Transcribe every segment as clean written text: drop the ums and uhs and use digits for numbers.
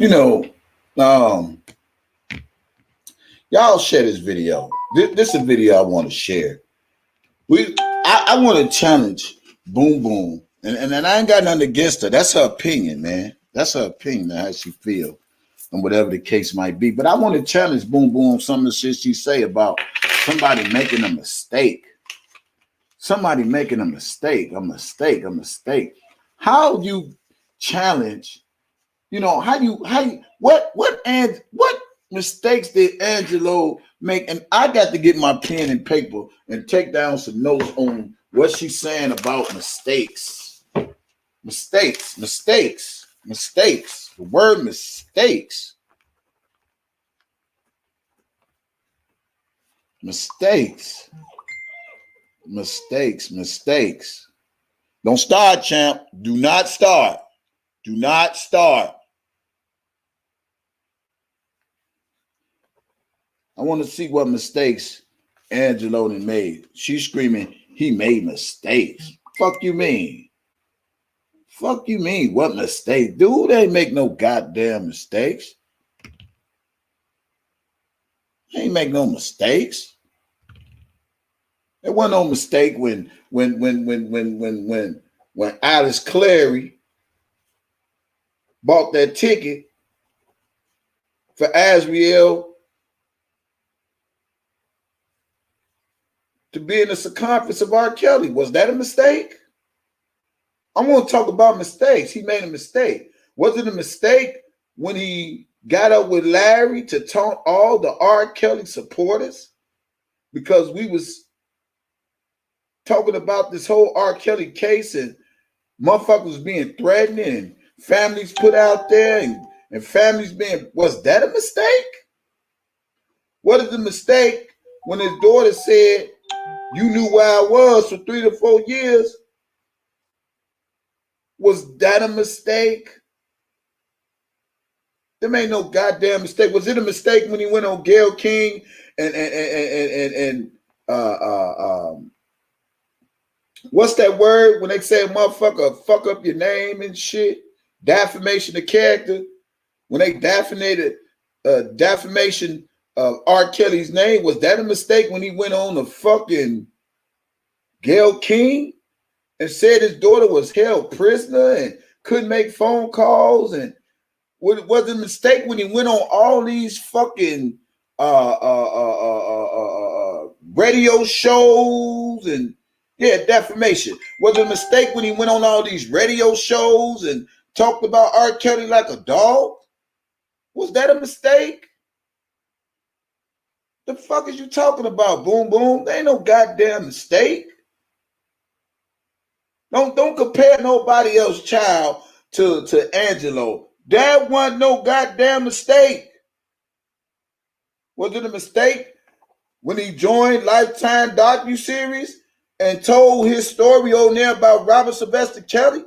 You know, um, y'all share this video. This is a video I want to share. I want to challenge Boom Boom, and I ain't got nothing against her. That's her opinion, man. That's her opinion, how she feel, and whatever the case might be. But I want to challenge Boom Boom on some of the shit she say about somebody making a mistake. Somebody making a mistake, a mistake, a mistake. How you challenge? What mistakes did Angelo make? And I got to get my pen and paper and take down some notes on what she's saying about mistakes. Mistakes, mistakes, mistakes. The word mistakes. Mistakes. Mistakes, mistakes. Don't start, champ. Do not start. Do not start. I want to see what mistakes Angelo made. She's screaming, he made mistakes. Fuck you mean? Fuck you mean? What mistake? Dude ain't make no goddamn mistakes. He ain't make no mistakes. There wasn't no mistake when Alice Clary bought that ticket for Azriel to be in the circumference of R. Kelly. Was that a mistake? I want to talk about mistakes. He made a mistake. Was it a mistake when he got up with Larry to taunt all the R. Kelly supporters? Because we was talking about this whole R. Kelly case and motherfuckers being threatened and families put out there and families being, was that a mistake? What is the mistake when his daughter said, you knew where I was for 3 to 4 years? Was that a mistake? There ain't no goddamn mistake. Was it a mistake when he went on Gayle King and what's that word when they say motherfucker fuck up your name and shit? Defamation of character. When they defamated defamation of R. Kelly's name, was that a mistake when he went on the fucking Gayle King and said his daughter was held prisoner and couldn't make phone calls? And was it a mistake when he went on all these fucking radio shows and defamation? Was it a mistake when he went on all these radio shows and talked about R. Kelly like a dog? Was that a mistake? The fuck is you talking about, Boom Boom? There ain't no goddamn mistake. Don't compare nobody else's child to Angelo. That wasn't no goddamn mistake. Was it a mistake when he joined Lifetime docuseries and told his story on there about Robert Sylvester Kelly?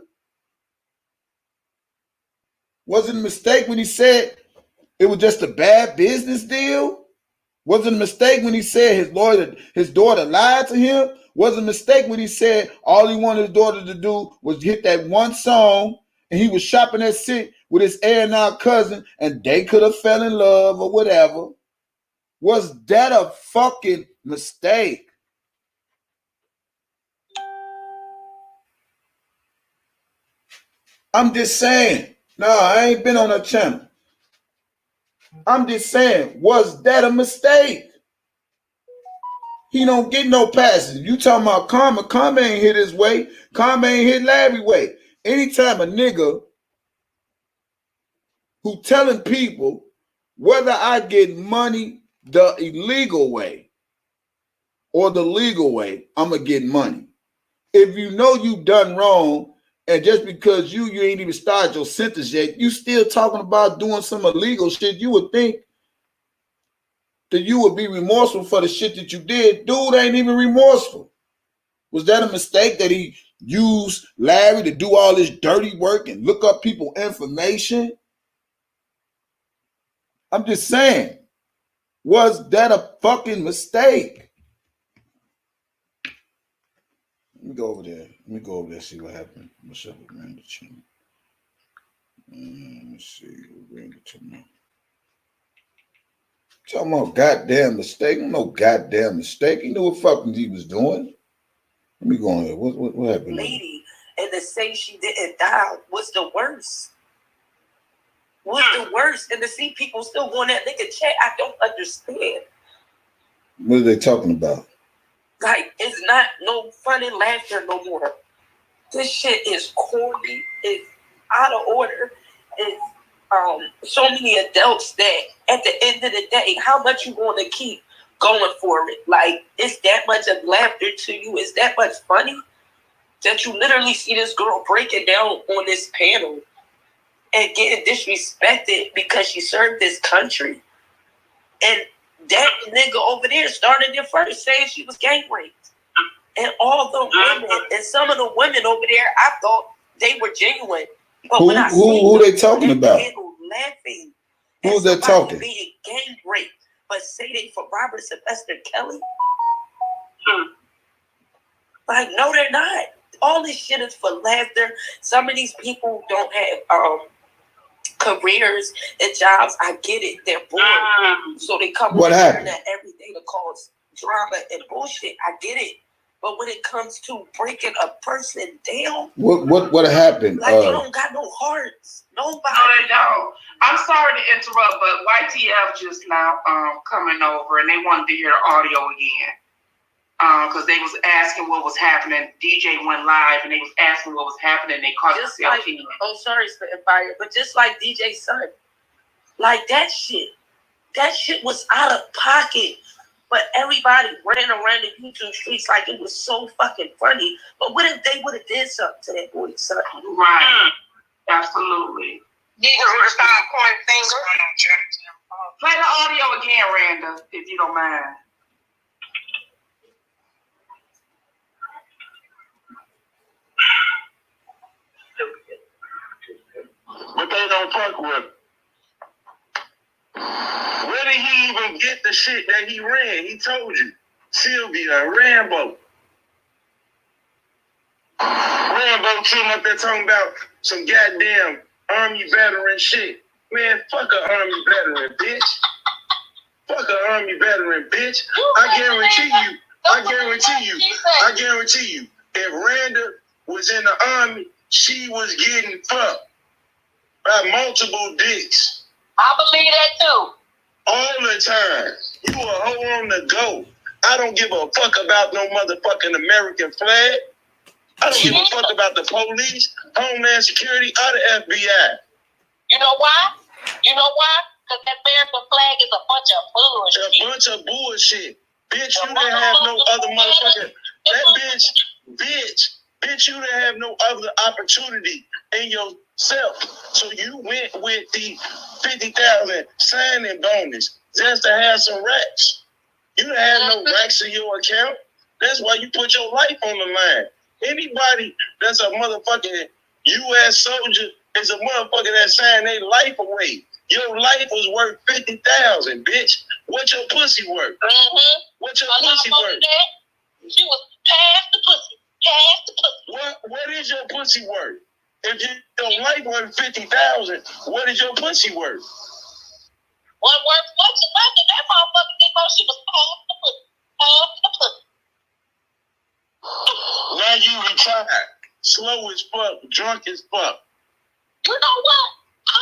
Was it a mistake when he said it was just a bad business deal? Was it a mistake when he said his daughter lied to him? Was it a mistake when he said all he wanted his daughter to do was hit that one song and he was shopping that shit with his A&R cousin and they could have fell in love or whatever? Was that a fucking mistake? I'm just saying. No, I ain't been on that channel. I'm just saying, was that a mistake? He don't get no passes. You talking about Karma ain't hit his way. Karma ain't hit Larry way. Anytime a nigga who telling people whether I get money the illegal way or the legal way, I'm going to get money. If you know you done wrong, and just because you ain't even started your sentence yet, you still talking about doing some illegal shit, you would think that you would be remorseful for the shit that you did. Dude ain't even remorseful. Was that a mistake that he used Larry to do all this dirty work and look up people's information? I'm just saying, was that a fucking mistake? Let me go over there. See what happened. What's up with Randy Chin? Let me see. Talking about goddamn mistake. No goddamn mistake. He knew what fucking he was doing. Let me go on here. What happened? Lady, and to say she didn't die was the worst. The worst. And to see people still going that nigga chat, I don't understand. What are they talking about? Like, it's not no funny laughter no more. This shit is corny. It's out of order. It's so many adults that at the end of the day, how much you want to keep going for it? Like, it's that much of laughter to you? Is that much funny? That you literally see this girl breaking down on this panel and getting disrespected because she served this country. And that nigga over there started it first, saying she was gang raped. And all the women, and some of the women over there, I thought they were genuine. But when I who they talking about? Laughing. Who's they talking? Being gang raped, but say they for Robert Sylvester Kelly. Like, no, they're not. All this shit is for laughter. Some of these people don't have careers and jobs. I get it. They're bored. So they come on the internet every day to cause drama and bullshit. I get it. But when it comes to breaking a person down, what happened? Like, they don't got no hearts. Nobody. No, they don't. I'm sorry to interrupt, but YTF just now coming over, and they wanted to hear the audio again. Because they was asking what was happening. DJ went live, and they was asking what was happening. They caught just like, oh, sorry, spitting fire, but just like DJ's son, like that shit was out of pocket. But everybody ran around the YouTube streets like it was so fucking funny. But what if they would have did something to that boy's son? Right. Absolutely. Niggas would have started pointing fingers. Play the audio again, Randa, if you don't mind. But they don't fuck with him. Where did he even get the shit that he ran? He told you. Sylvia, Rambo. Rambo sitting up there talking about some goddamn Army veteran shit. Man, fuck an Army veteran, bitch. Fuck an Army veteran, bitch. I guarantee you, if Randa was in the Army, she was getting fucked by multiple dicks. I believe that too. All the time. You a hoe on the go. I don't give a fuck about no motherfucking American flag. I don't give a fuck about the police, Homeland Security, or the FBI. You know why? Because that American flag is a bunch of bullshit. A bunch of bullshit. Bitch, you didn't have no other motherfucking... Bitch, you didn't have no other opportunity in yourself. So you went with the 50,000 signing bonus just to have some racks. You didn't have no racks in your account. That's why you put your life on the line. Anybody that's a motherfucking U.S. soldier is a motherfucker that signed their life away. Your life was worth 50,000, bitch. What your pussy worth? What your pussy worth? She was past the pussy. What is your pussy worth? If your life worth 50,000, what is your pussy worth? What worth? What you worth? That motherfucker before she was past the pussy. Now you retired, slow as fuck, drunk as fuck. You know what? I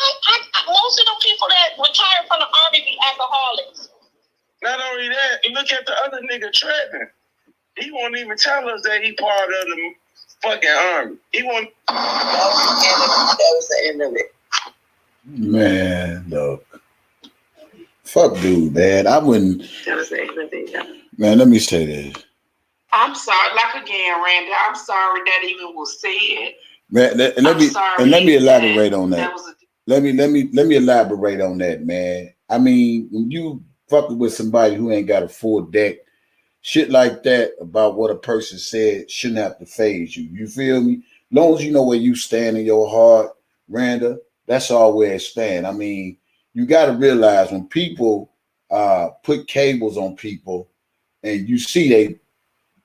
most of the people that retire from the Army be alcoholics. Not only that, look at the other nigga Trenton. He won't even tell us that he part of the fucking Army. He won't. That was the end of it. Man, look. Fuck dude, man. I wouldn't. That was the end of it. Man, let me say this. I'm sorry, like again, Randy, I'm sorry that even was said. Man, let me elaborate on that. Let me elaborate on that, man. I mean, when you fucking with somebody who ain't got a full deck, shit like that about what a person said shouldn't have to phase you. You feel me? Long as you know where you stand in your heart, Randa, that's all where it stand. I mean, you got to realize when people put cables on people and you see they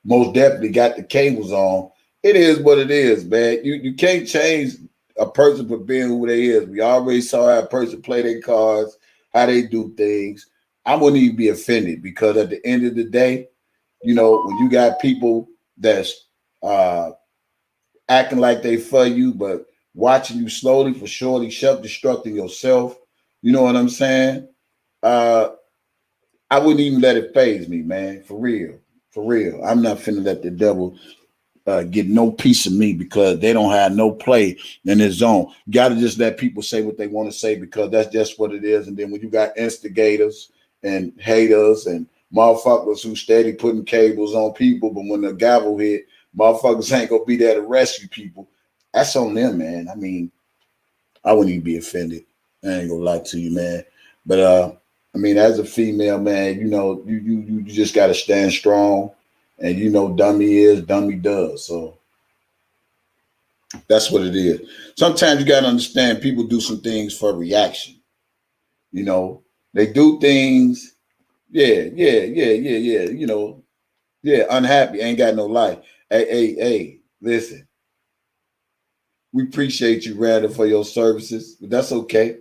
most definitely got the cables on, it is what it is, man. You can't change a person for being who they is. We already saw how a person play their cards, how they do things. I wouldn't even be offended because at the end of the day, you know, when you got people that's acting like they for you, but watching you slowly for surely self-destructing yourself, you know what I'm saying? I wouldn't even let it phase me, man. For real. For real. I'm not finna let the devil get no piece of me because they don't have no play in his zone. You got to just let people say what they want to say because that's just what it is. And then when you got instigators and haters and motherfuckers who steady putting cables on people, but when the gavel hit, motherfuckers ain't gonna be there to rescue people. That's on them, man. I mean, I wouldn't even be offended. I ain't gonna lie to you, man. But I mean, as a female, man, you know, you just gotta stand strong. And you know, dummy is, dummy does. So that's what it is. Sometimes you got to understand people do some things for reaction. You know, they do things. Yeah. You know, yeah, unhappy, ain't got no life. Hey, listen, we appreciate you, Randall, for your services, but that's okay.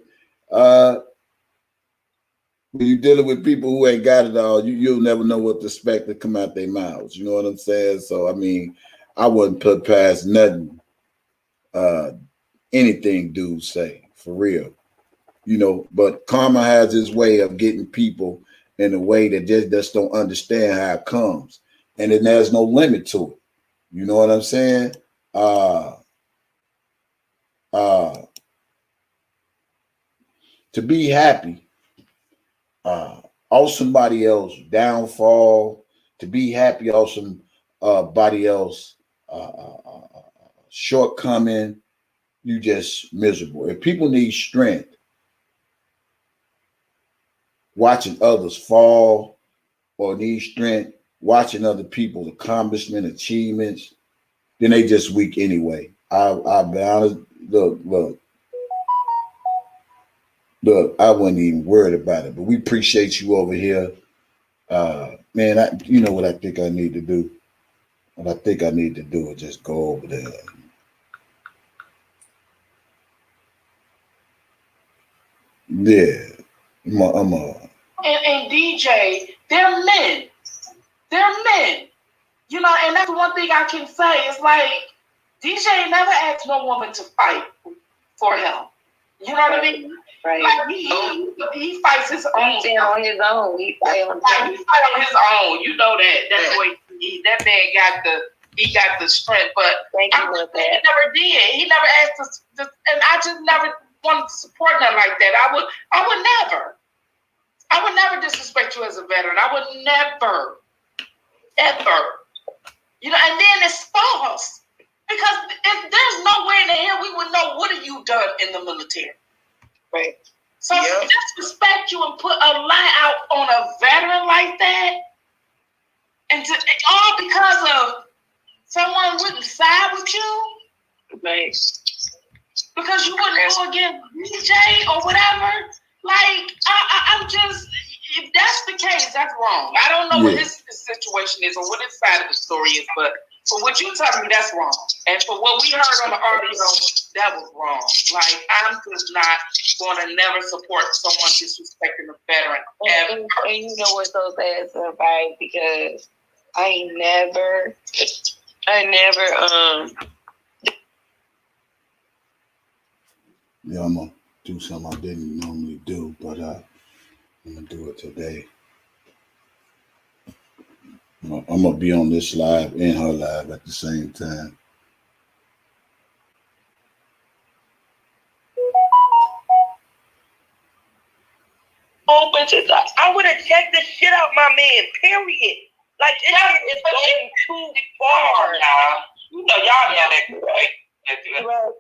When you're dealing with people who ain't got it all, you'll never know what to expect to come out their mouths. You know what I'm saying? So, I mean, I wouldn't put past nothing, anything dudes say, for real. You know, but karma has its way of getting people in a way that just don't understand how it comes. And then there's no limit to it. You know what I'm saying? To be happy, off somebody else's downfall, to be happy off somebody else shortcoming, you just miserable. If people need strength, watching others fall, or need strength, watching other people's accomplishment, achievements, then they just weak anyway. I'll be honest. Look, I wasn't even worried about it, but we appreciate you over here. Man, you know what I think I need to do? What I think I need to do is just go over there. Yeah. And DJ, they're men. They're men. You know, and that's one thing I can say. It's like DJ never asked no woman to fight for him. You know what I mean? Right. Like he fights his own. He on his own. He fight on his own. You know that. That's what that man got the strength. But thank you for that. He never did. He never asked us, and I just never wanted to support him like that. I would never disrespect you as a veteran. I would never, ever. You know, and then it's false. Because there's no way in the hell we would know what have you done in the military. Right. So to disrespect you and put a lie out on a veteran like that, and all because of someone wouldn't side with you, right? Because you wouldn't go against DJ or whatever. Like I'm just, if that's the case, that's wrong. I don't know what his situation is or what his side of the story is, but for what you telling me, that's wrong. And for what we heard on the audio, that was wrong. Like, I'm just not going to never support someone disrespecting a veteran ever. And you know what's so sad, right? Because I never Yeah, I'm gonna do something I didn't normally do, but I'm gonna do it today. I'm gonna be on this live and her live at the same time. Oh, bitches! I would have checked the shit out, my man. Period. Like this shit is going too far. You know y'all know that, right?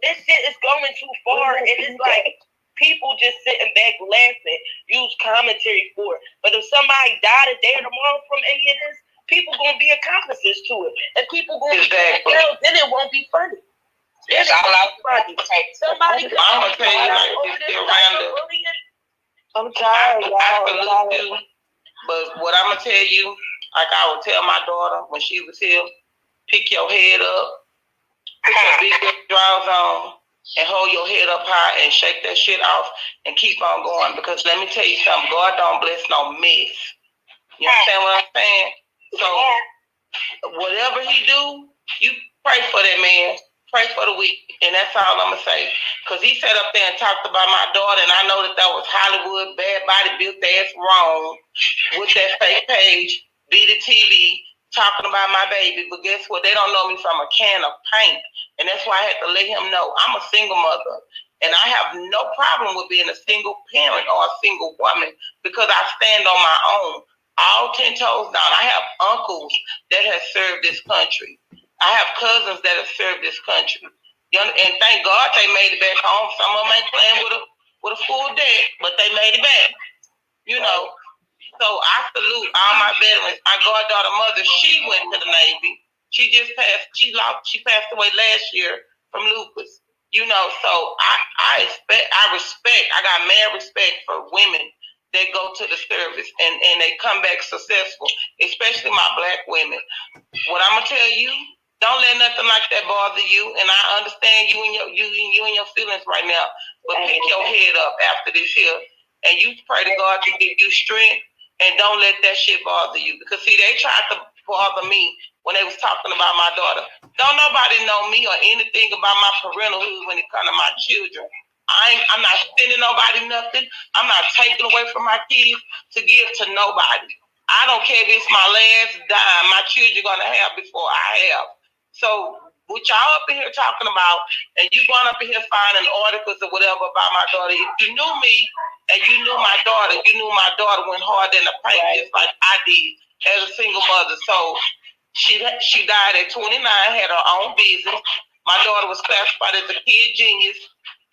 This shit is going too far, and it's like people just sitting back laughing, use commentary for it. But if somebody died a day or tomorrow from any of this, people gonna be accomplices to it, and people gonna be then it won't be funny. That's all I'm funny. Somebody I'm gonna tell you like this around I'm tired, y'all. But what I'm gonna tell you, like I would tell my daughter when she was here, pick your head up, put your big drawers on, and hold your head up high and shake that shit off and keep on going. Because let me tell you something, God don't bless no mess. You understand what I'm saying? So whatever he do, you pray for that man. Pray for the weak. And that's all I'm going to say. Because he sat up there and talked about my daughter, and I know that was Hollywood, bad body, built ass wrong with that fake page, beat the TV, talking about my baby. But guess what? They don't know me from a can of paint. And that's why I had to let him know I'm a single mother. And I have no problem with being a single parent or a single woman because I stand on my own. All 10 toes down. I have uncles that have served this country. I have cousins that have served this country. And thank God they made it back home. Some of them ain't playing with a full deck, but they made it back. You know. So I salute all my veterans. My goddaughter mother, she went to the Navy. She just passed. She passed away last year from lupus. You know, so I respect. I got mad respect for women that go to the service and they come back successful, especially my black women. What I'm gonna tell you, don't let nothing like that bother you. And I understand you and your feelings right now, but pick your head up after this here, and you pray to God to give you strength, and don't let that shit bother you. Because see, they tried to bother me when they was talking about my daughter. Don't nobody know me or anything about my parentalhood when it comes to my children. I'm not sending nobody nothing. I'm not taking away from my kids to give to nobody. I don't care if it's my last dime my children are gonna have before I have. So what y'all up in here talking about, and you going up in here finding articles or whatever about my daughter. If you knew me and you knew my daughter went hard in the paint just like I did as a single mother. So she died at 29, had her own business. My daughter was classified as a kid genius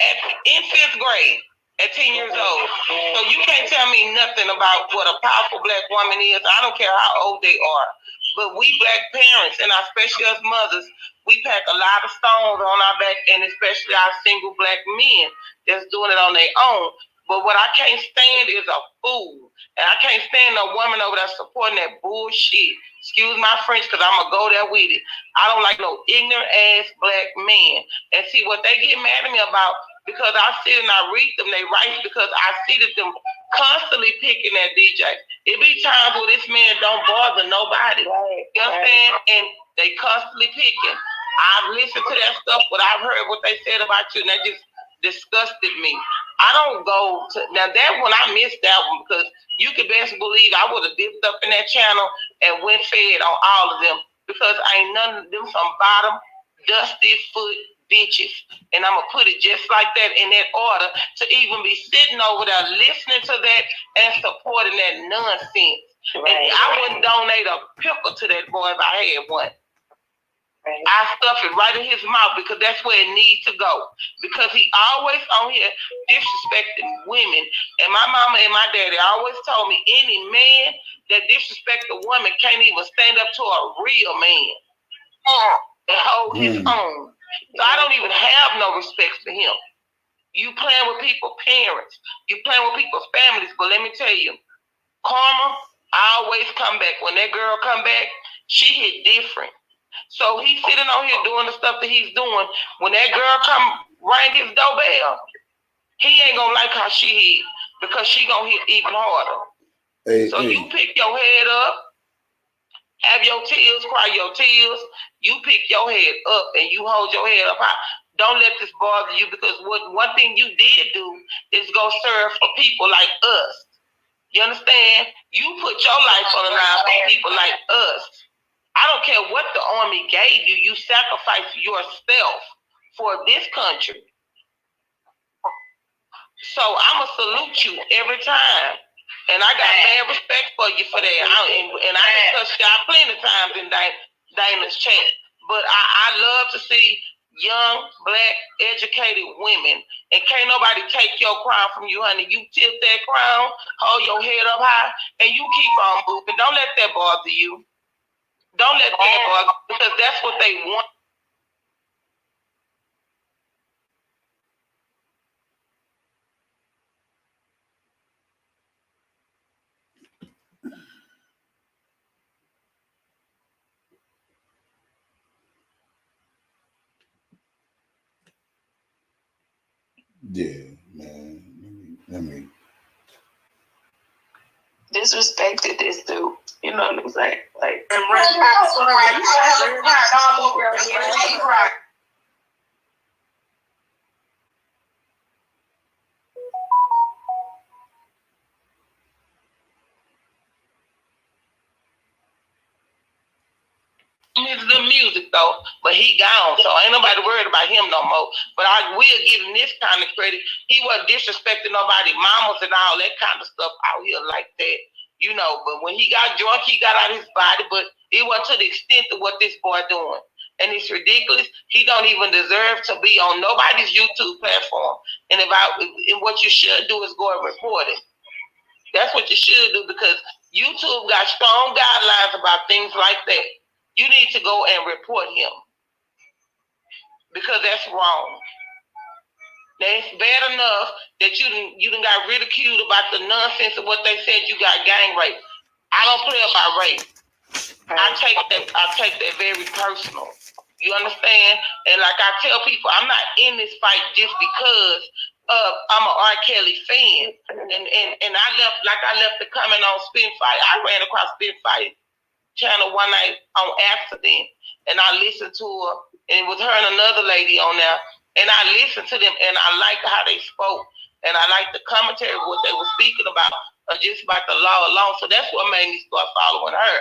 in 5th grade at 10 years old. So you can't tell me nothing about what a powerful black woman is. I don't care how old they are. But we black parents, and especially us mothers, we pack a lot of stones on our back, and especially our single black men that's doing it on their own. But what I can't stand is a fool. And I can't stand no woman over there supporting that bullshit. Excuse my French, because I'm going to go there with it. I don't like no ignorant-ass black men. And see, what they get mad at me about, because I sit and I read them, they write, because I see that them constantly picking that DJ. It be times where this man don't bother nobody. Right, you understand? Right. And they constantly picking. I've listened to that stuff, but I've heard what they said about you, and that just disgusted me. I don't go to, now that one, I missed that one, because you can best believe I would have dipped up in that channel and went fed on all of them, because ain't none of them some bottom, dusty foot bitches. And I'm going to put it just like that in that order, to even be sitting over there listening to that and supporting that nonsense. Right. And I wouldn't donate a pickle to that boy if I had one. Right. I stuff it right in his mouth, because that's where it needs to go. Because he always on here disrespecting women. And my mama and my daddy always told me any man that disrespects a woman can't even stand up to a real man and hold his own. So I don't even have no respect for him. You playing with people's parents. You playing with people's families. But let me tell you, karma always come back. When that girl come back, she hit different. So he's sitting on here doing the stuff that he's doing. When that girl come ring his doorbell, he ain't gonna like how she hit, because she gonna hit even harder. You pick your head up, have your tears, cry your tears. You pick your head up and you hold your head up high. Don't let this bother you, because one thing you did do is go serve for people like us. You understand? You put your life on the line for people like us. I don't care what the army gave you. You sacrificed yourself for this country. So I'm going to salute you every time. And I got mad respect for you for that. And I done touched y'all plenty of times in Dana's chat. But I love to see young, black, educated women. And can't nobody take your crown from you, honey. You tilt that crown, hold your head up high, and you keep on moving. Don't let that bother you. Don't let that bother you, because that's what they want. Yeah, man. I mean, disrespected this dude. You know what I'm saying? Like, and the music though, but he gone, so ain't nobody worried about him no more. But I will give him this kind of credit. He wasn't disrespecting nobody, mamas and all that kind of stuff out here like that, you know. But when he got drunk, he got out his body, but it wasn't to the extent of what this boy doing. And it's ridiculous. He don't even deserve to be on nobody's YouTube platform. And what you should do is go and report it. That's what you should do, because YouTube got strong guidelines about things like that. You need to go and report him, because that's wrong. Now, it's bad enough that you done got ridiculed about the nonsense of what they said you got gang rape. I don't play about rape. I take that very personal. You understand? And like I tell people, I'm not in this fight just because I'm an R. Kelly fan. And I left the comment on Spin Fight. I ran across Spin Fight channel one night on accident, and I listened to her, and it was her and another lady on there, and I listened to them, and I liked how they spoke, and I liked the commentary, what they were speaking about, just about the law alone. So that's what made me start following her,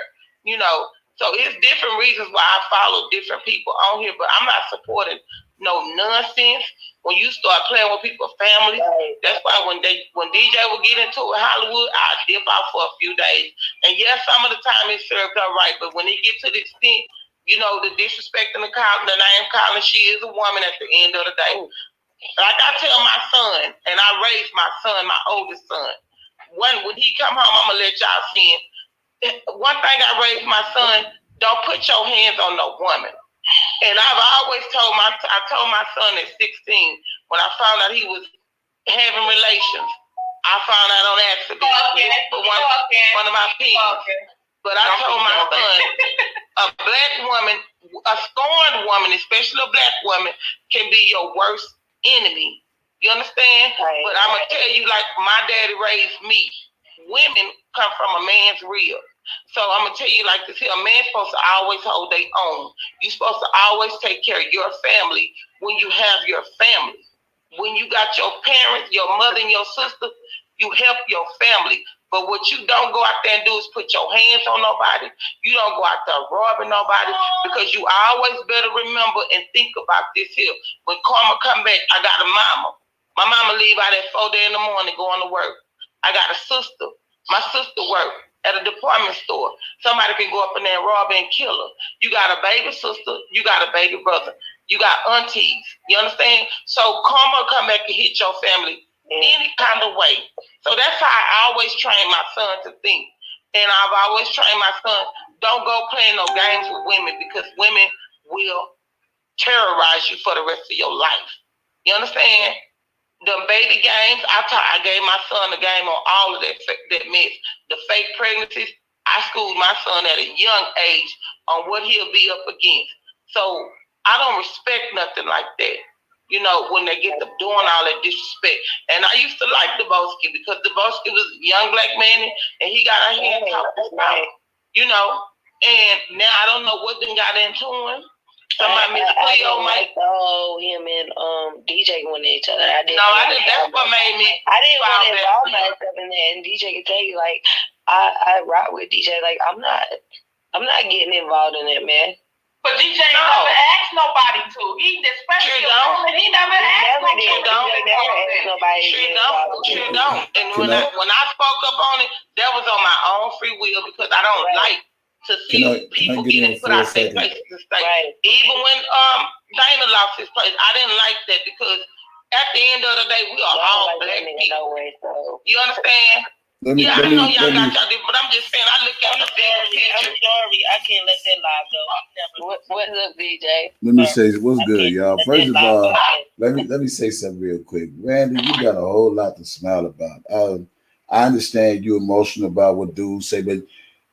you know. So it's different reasons why I follow different people on here, but I'm not supporting no nonsense. When you start playing with people's families, that's why when DJ will get into it, Hollywood, I dip out for a few days. And yes, some of the time it served her right, but when it gets to the extent, you know, the disrespecting the name calling, she is a woman at the end of the day. Like I tell my son, and I raised my son, my oldest son. When he come home, I'm gonna let y'all see him. One thing I raised my son: don't put your hands on no woman. And I've always told my son at 16, when I found out he was having relations, I found out on accident for one of my peers. But I told my son, a black woman, a scorned woman, especially a black woman, can be your worst enemy. You understand? Right. But I'm going to tell you, like my daddy raised me, women come from a man's rib. So I'm going to tell you like this here, a man's supposed to always hold their own. You're supposed to always take care of your family when you have your family. When you got your parents, your mother and your sister, you help your family. But what you don't go out there and do is put your hands on nobody. You don't go out there robbing nobody, because you always better remember and think about this here. When karma come back, I got a mama. My mama leave out at 4 in the morning going to work. I got a sister. My sister work at a department store. Somebody can go up in there and rob and kill her. You got a baby sister, you got a baby brother, you got aunties. You understand? So karma come back and hit your family any kind of way. So that's how I always train my son to think. And I've always trained my son, don't go playing no games with women, because women will terrorize you for the rest of your life. You understand? The baby games, I gave my son a game on all of that mess. The fake pregnancies, I schooled my son at a young age on what he'll be up against. So I don't respect nothing like that, you know, when they get to doing all that disrespect. And I used to like Debosky, because Debosky was a young black man, and he got a hand talked about, you know. And now I don't know what then got into him. Somebody Miss Cleo might. Oh, him and DJ went at each other. I didn't. That's what made me. I didn't want to involve myself in that. And DJ can tell you, like, I rock with DJ. Like, I'm not getting involved in that, man. But DJ never asked nobody to. He especially he never asked nobody. Sure don't. And when I spoke up on it, that was on my own free will, because I don't like to see people getting put out their places and stay. Right. Even when Dana lost his place, I didn't like that, because at the end of the day, we are all black people. You understand? I know y'all got y'all different, but I'm just saying, I look at the bigger picture. I'm sorry, I can't let that lie go. What's up, DJ? Let me say what's good, y'all. First of all, let me say something real quick. Randy, you got a whole lot to smile about. I understand you're emotional about what dudes say, but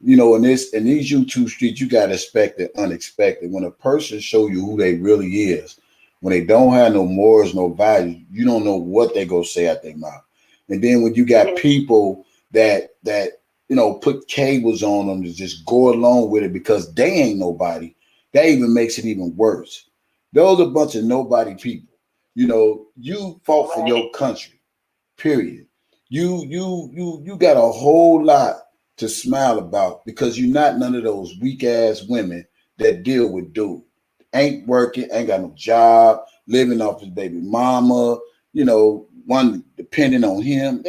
you know, in these YouTube streets, you gotta expect the unexpected. When a person show you who they really is, When they don't have no morals, no values, you don't know what they go say out their mouth. And then when you got people that put cables on them to just go along with it because they ain't nobody, that even makes it even worse. Those are a bunch of nobody people. You fought for your country, period. You got a whole lot to smile about because you're not none of those weak ass women that deal with dude. Ain't working, ain't got no job, living off his baby mama, one depending on him.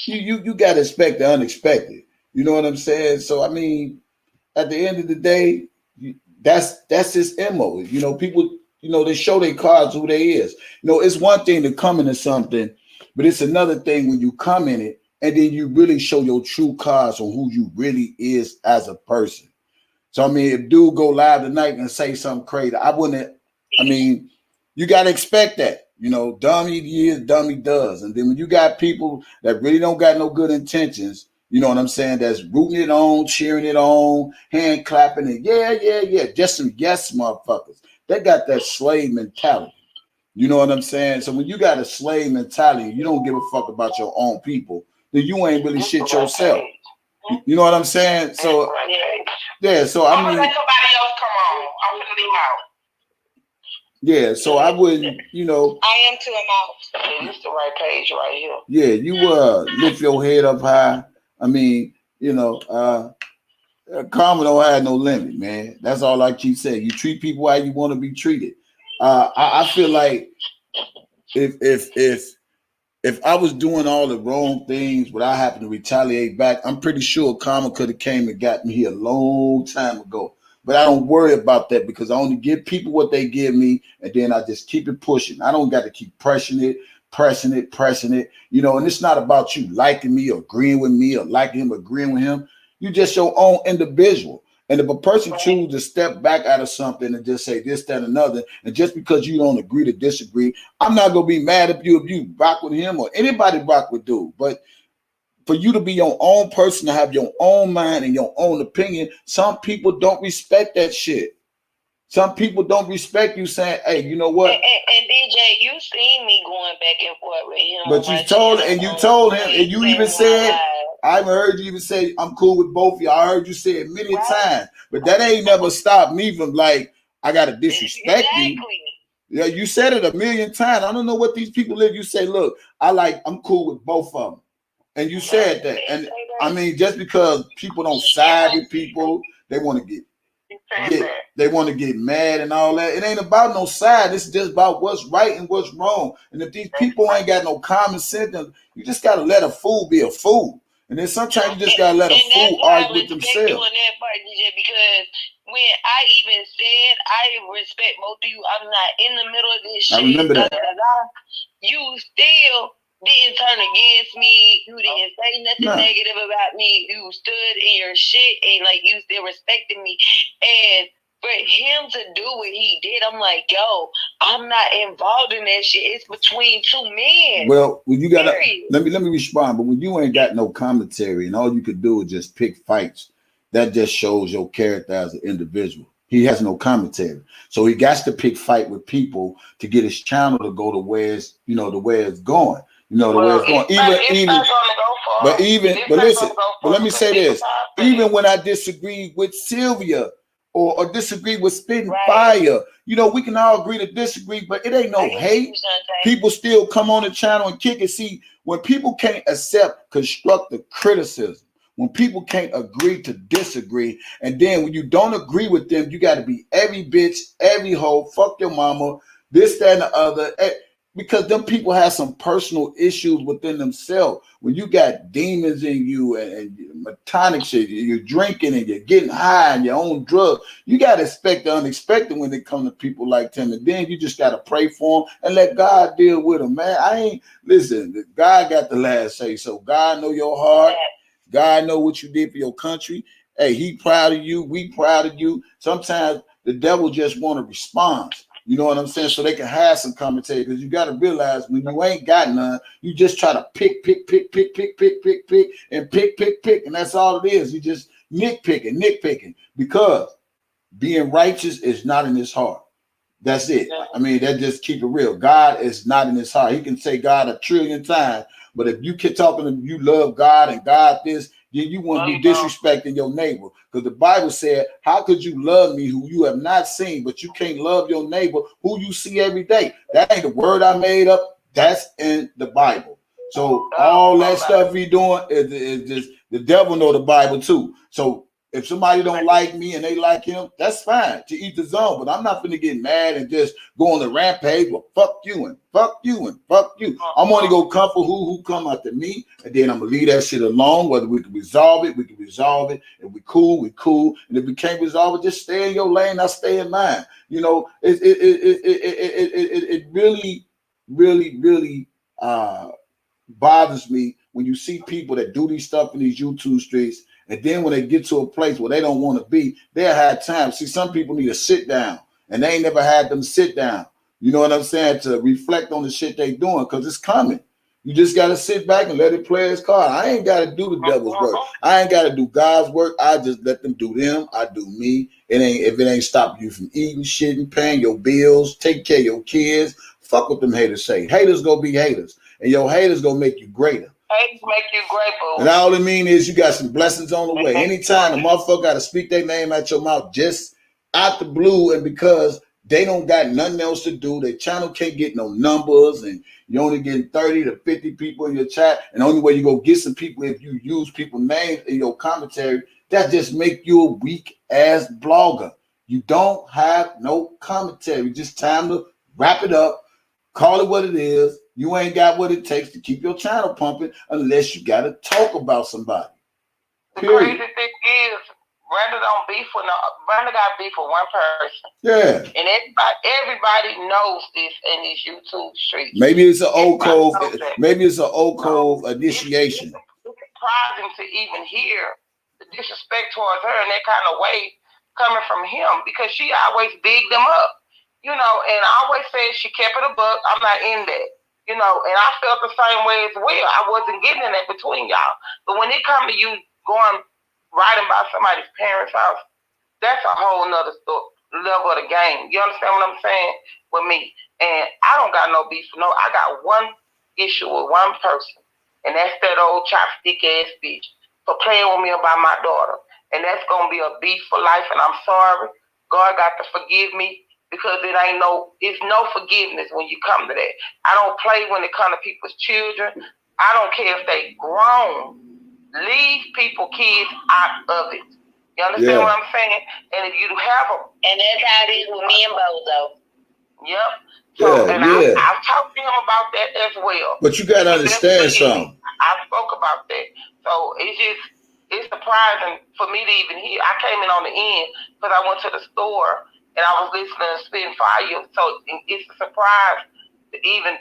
You gotta expect the unexpected. You know what I'm saying? So I mean, at the end of the day, that's his MO. People, they show their cards who they is. It's one thing to come into something, but it's another thing when you come in it and then you really show your true cards on who you really is as a person. So I mean, if dude go live tonight and say something crazy, you gotta expect that. Dummy is, dummy does. And then when you got people that really don't got no good intentions, you know what I'm saying, that's rooting it on, cheering it on, hand clapping it, yeah, just some yes motherfuckers. They got that slave mentality. You know what I'm saying? So when you got a slave mentality, you don't give a fuck about your own people, then you ain't really shit yourself. You know what I'm saying? So yeah, so I mean, let somebody else come on. I'm gonna leave out. Yeah, so I wouldn't, I am too out. This is the right page right here. Yeah, you lift your head up high. I mean, karma don't have no limit, man. That's all I keep saying. You treat people how you want to be treated. I feel like if I was doing all the wrong things, but I happened to retaliate back, I'm pretty sure karma could have came and got me here a long time ago. But I don't worry about that because I only give people what they give me, and then I just keep it pushing. I don't got to keep pressing it. And it's not about you liking me or agreeing with me or liking him, agreeing with him. You just your own individual. And if a person chooses to step back out of something and just say this, that, and another, and just because you don't agree to disagree, I'm not gonna be mad if you rock with him or anybody rock with dude. But for you to be your own person, to have your own mind and your own opinion, some people don't respect that shit. Some people don't respect you saying, hey, you know what? And DJ, you seen me going back and forth with him. But you told him, and you even said, I heard you even say, I'm cool with both of you. I heard you say it many times, but that ain't never stopped me from like, I gotta disrespect you. Yeah, you said it a million times. I don't know what these people live. You say, look, I'm cool with both of them. And you said that. And I mean, just because people don't side with people, they want to get mad and all that. It ain't about no side. It's just about what's right and what's wrong. And if these people ain't got no common sense, then you just gotta let a fool be a fool. And then sometimes you just gotta let a fool argue with themselves. That part, DJ, because when I even said I respect both of you, I'm not in the middle of this shit. I remember that. You still didn't turn against me. You didn't say nothing negative about me. You stood in your shit and like you still respected me. And for him to do what he did, I'm like, yo, I'm not involved in that shit. It's between two men. Well, when you gotta let me respond. But when you ain't got no commentary and all you could do is just pick fights, that just shows your character as an individual. He has no commentary, so he got to pick fight with people to get his channel to go to where it's going. But let me say this. Even when I disagree with Sylvia or disagree with Spitting Fire, we can all agree to disagree, but it ain't no hate. People still come on the channel and kick it. See, when people can't accept constructive criticism, when people can't agree to disagree, and then when you don't agree with them, you got to be every bitch, every hoe, fuck your mama, this, that, and the other. Because them people have some personal issues within themselves. When you got demons in you and metonic shit, you're drinking and you're getting high and your own drugs, you got to expect the unexpected when it comes to people like them. And then you just got to pray for them and let God deal with them, man. Listen, God got the last say. So God know your heart. God know what you did for your country. Hey, he proud of you. We proud of you. Sometimes the devil just want to respond. You know what I'm saying? So they can have some commentary, because you got to realize when you ain't got none, you just try to pick, and that's all it is. You just nitpicking, because being righteous is not in his heart. That's it. I mean, that just keep it real. God is not in his heart. He can say God 1,000,000,000 times, but if you keep talking to you love God and God this, then you want to be disrespecting your neighbor. Because the Bible said, how could you love me who you have not seen, but you can't love your neighbor who you see every day? That ain't the word I made up. That's in the Bible. So all that stuff we doing is just the devil know the Bible too. So if somebody don't like me and they like him, that's fine, to each his own. But I'm not going to get mad and just go on the rampage. Well, fuck you and fuck you and fuck you. I'm only going to come for who come after me, and then I'm going to leave that shit alone. Whether we can resolve it, we can resolve it. If we cool, we cool. And if we can't resolve it, just stay in your lane. I stay in mine. You know, it really, really, really bothers me when you see people that do these stuff in these YouTube streets. And then when they get to a place where they don't want to be, they'll have time. See, some people need to sit down, and they ain't never had them sit down. You know what I'm saying? To reflect on the shit they doing, because it's coming. You just got to sit back and let it play its card. I ain't got to do the devil's work. I ain't got to do God's work. I just let them do them. I do me. If it ain't stopping you from eating, shitting, paying your bills, take care of your kids, fuck what them haters say. Haters gonna be haters, and your haters gonna make you greater. Haters make you great, boo. And all it mean is you got some blessings on the way. Anytime the motherfucker got to speak their name out your mouth just out the blue, and because they don't got nothing else to do, their channel can't get no numbers, and you only getting 30 to 50 people in your chat, and the only way you go get some people if you use people's names in your commentary, that just make you a weak ass blogger. You don't have no commentary. Just time to wrap it up, call it what it is. You ain't got what it takes to keep your channel pumping unless you got to talk about somebody. The crazy thing is, Brenda got beef with one person. Yeah. And everybody knows this in these YouTube streets. Maybe it's an old cove. Maybe it's an old cove initiation. It's surprising to even hear the disrespect towards her in that kind of way coming from him, because she always bigged them up. You know, and I always said she kept it a buck. I'm not in that. You know, and I felt the same way as well. I wasn't getting in that between y'all. But when it comes to you going riding by somebody's parents' house, that's a whole nother level of the game. You understand what I'm saying? With me. And I don't got no beef. No, I got one issue with one person. And that's that old chopstick ass bitch for playing with me about my daughter. And that's gonna be a beef for life, and I'm sorry. God got to forgive me. Because it's no forgiveness when you come to that. I don't play when it comes to people's children. I don't care if they grown. Leave kids out of it. You understand what I'm saying? And if you have them. And that's how it is with me and Bozo. Yep. So, I've talked to him about that as well. But you got to understand something. I spoke about that. So it's surprising for me to even hear. I came in on the end because I went to the store and I was listening to Spitting Fire, so it's a surprise to even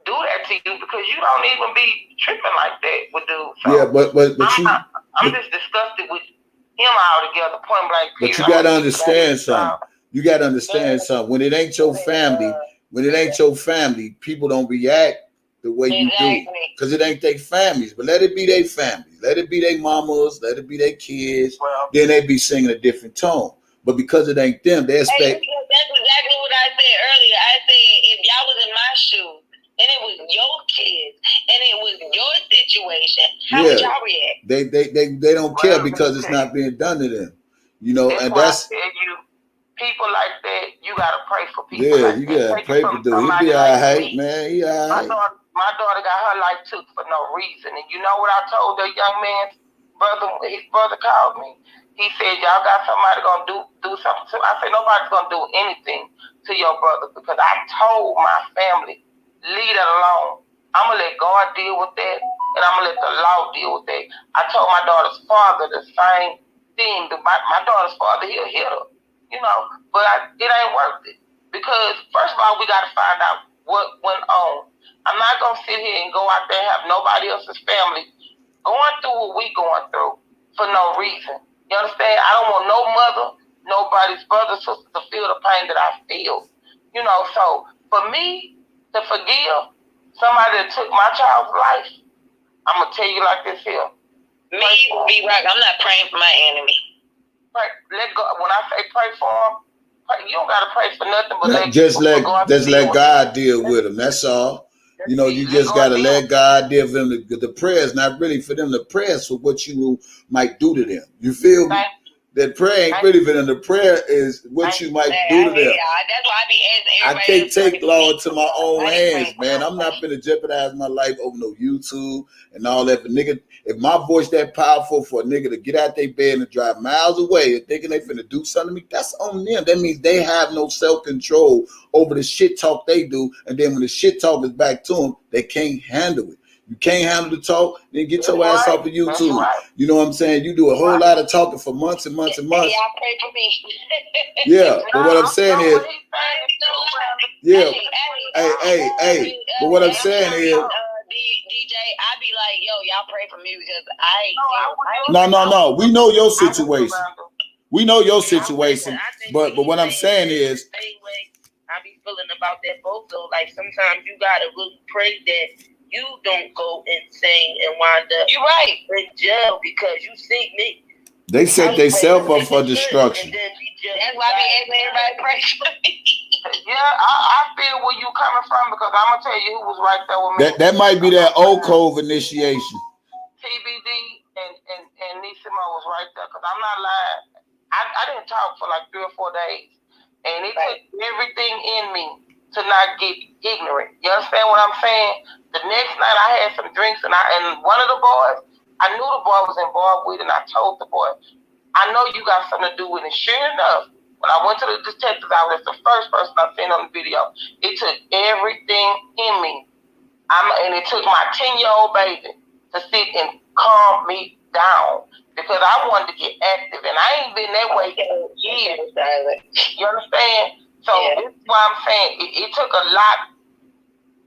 do that to you because you don't even be tripping like that with dudes. So yeah, but I'm just disgusted with him altogether, point blank. But you got to understand something. You got to understand something. When it ain't your family, people don't react the way you do because it ain't their families. But let it be their families. Let it be their mamas. Let it be their kids. Then they be singing a different tone. But because it ain't them, they expect. Hey, that's exactly what I said earlier. I said if y'all was in my shoes and it was your kids and it was your situation, how would y'all react? They don't care because it's not being done to them. You know, and that's. People like that, you gotta pray for people. Yeah, like you gotta pray for them. He be alright, man. He alright. My daughter got her life took for no reason, and you know what I told the young man's brother? His brother called me. He said, y'all got somebody gonna do something to him. I said, nobody's gonna do anything to your brother because I told my family, leave that alone. I'm gonna let God deal with that, and I'm gonna let the law deal with that. I told my daughter's father the same thing. My daughter's father, he'll hit her, you know, but it ain't worth it because first of all, we gotta find out what went on. I'm not gonna sit here and go out there and have nobody else's family going through what we going through for no reason. You understand? I don't want no mother, nobody's brother, sister to feel the pain that I feel. You know, so for me to forgive somebody that took my child's life, I'm going to tell you like this here. Me, B-Rock, I'm not praying for my enemy. Pray, let go. When I say pray for them, You don't gotta pray for nothing but Just let God deal with them. That's all. You know, you just gotta let God deal with them. The prayer is not really for them. The prayer is for what you might do to them. You feel me? That prayer ain't really for them. The prayer is what you might do to them. That's why I be asking I can't take law into my own hands, man. I'm not gonna jeopardize my life over no YouTube and all that. But nigga, if my voice that powerful for a nigga to get out their bed and drive miles away and thinking they finna do something to me, that's on them. That means they have no self-control over the shit talk they do. And then when the shit talk is back to them, they can't handle it. You can't handle the talk, then get your ass off of YouTube. You know what I'm saying? You do a whole lot of talking for months and months and months. Y'all pray for me. Yeah, but what I'm saying is, yeah, hey. But what I'm saying is, DJ, I be like, yo, y'all pray for me because no. We know your situation. We know your situation. But what I'm saying is, I be feeling about that both though. Like sometimes you gotta really pray that you don't go insane and wind up in jail because you see me. They set themselves up for destruction. That's why I be asking everybody to pray for me. Yeah, I feel where you coming from because I'm gonna tell you who was right there with me. That might be that old cove initiation. TBD and Nisimo was right there because I'm not lying. I didn't talk for like 3 or 4 days, and it took everything in me to not get ignorant. You understand what I'm saying? The next night I had some drinks and one of the boys, I knew the boy was involved with it, and I told the boy, I know you got something to do with it. Sure enough, when I went to the detective's office, the first person I seen on the video, it took everything in me. And it took my 10-year-old baby to sit and calm me down because I wanted to get active, and I ain't been that way in years. You understand? So this is why I'm saying it took a lot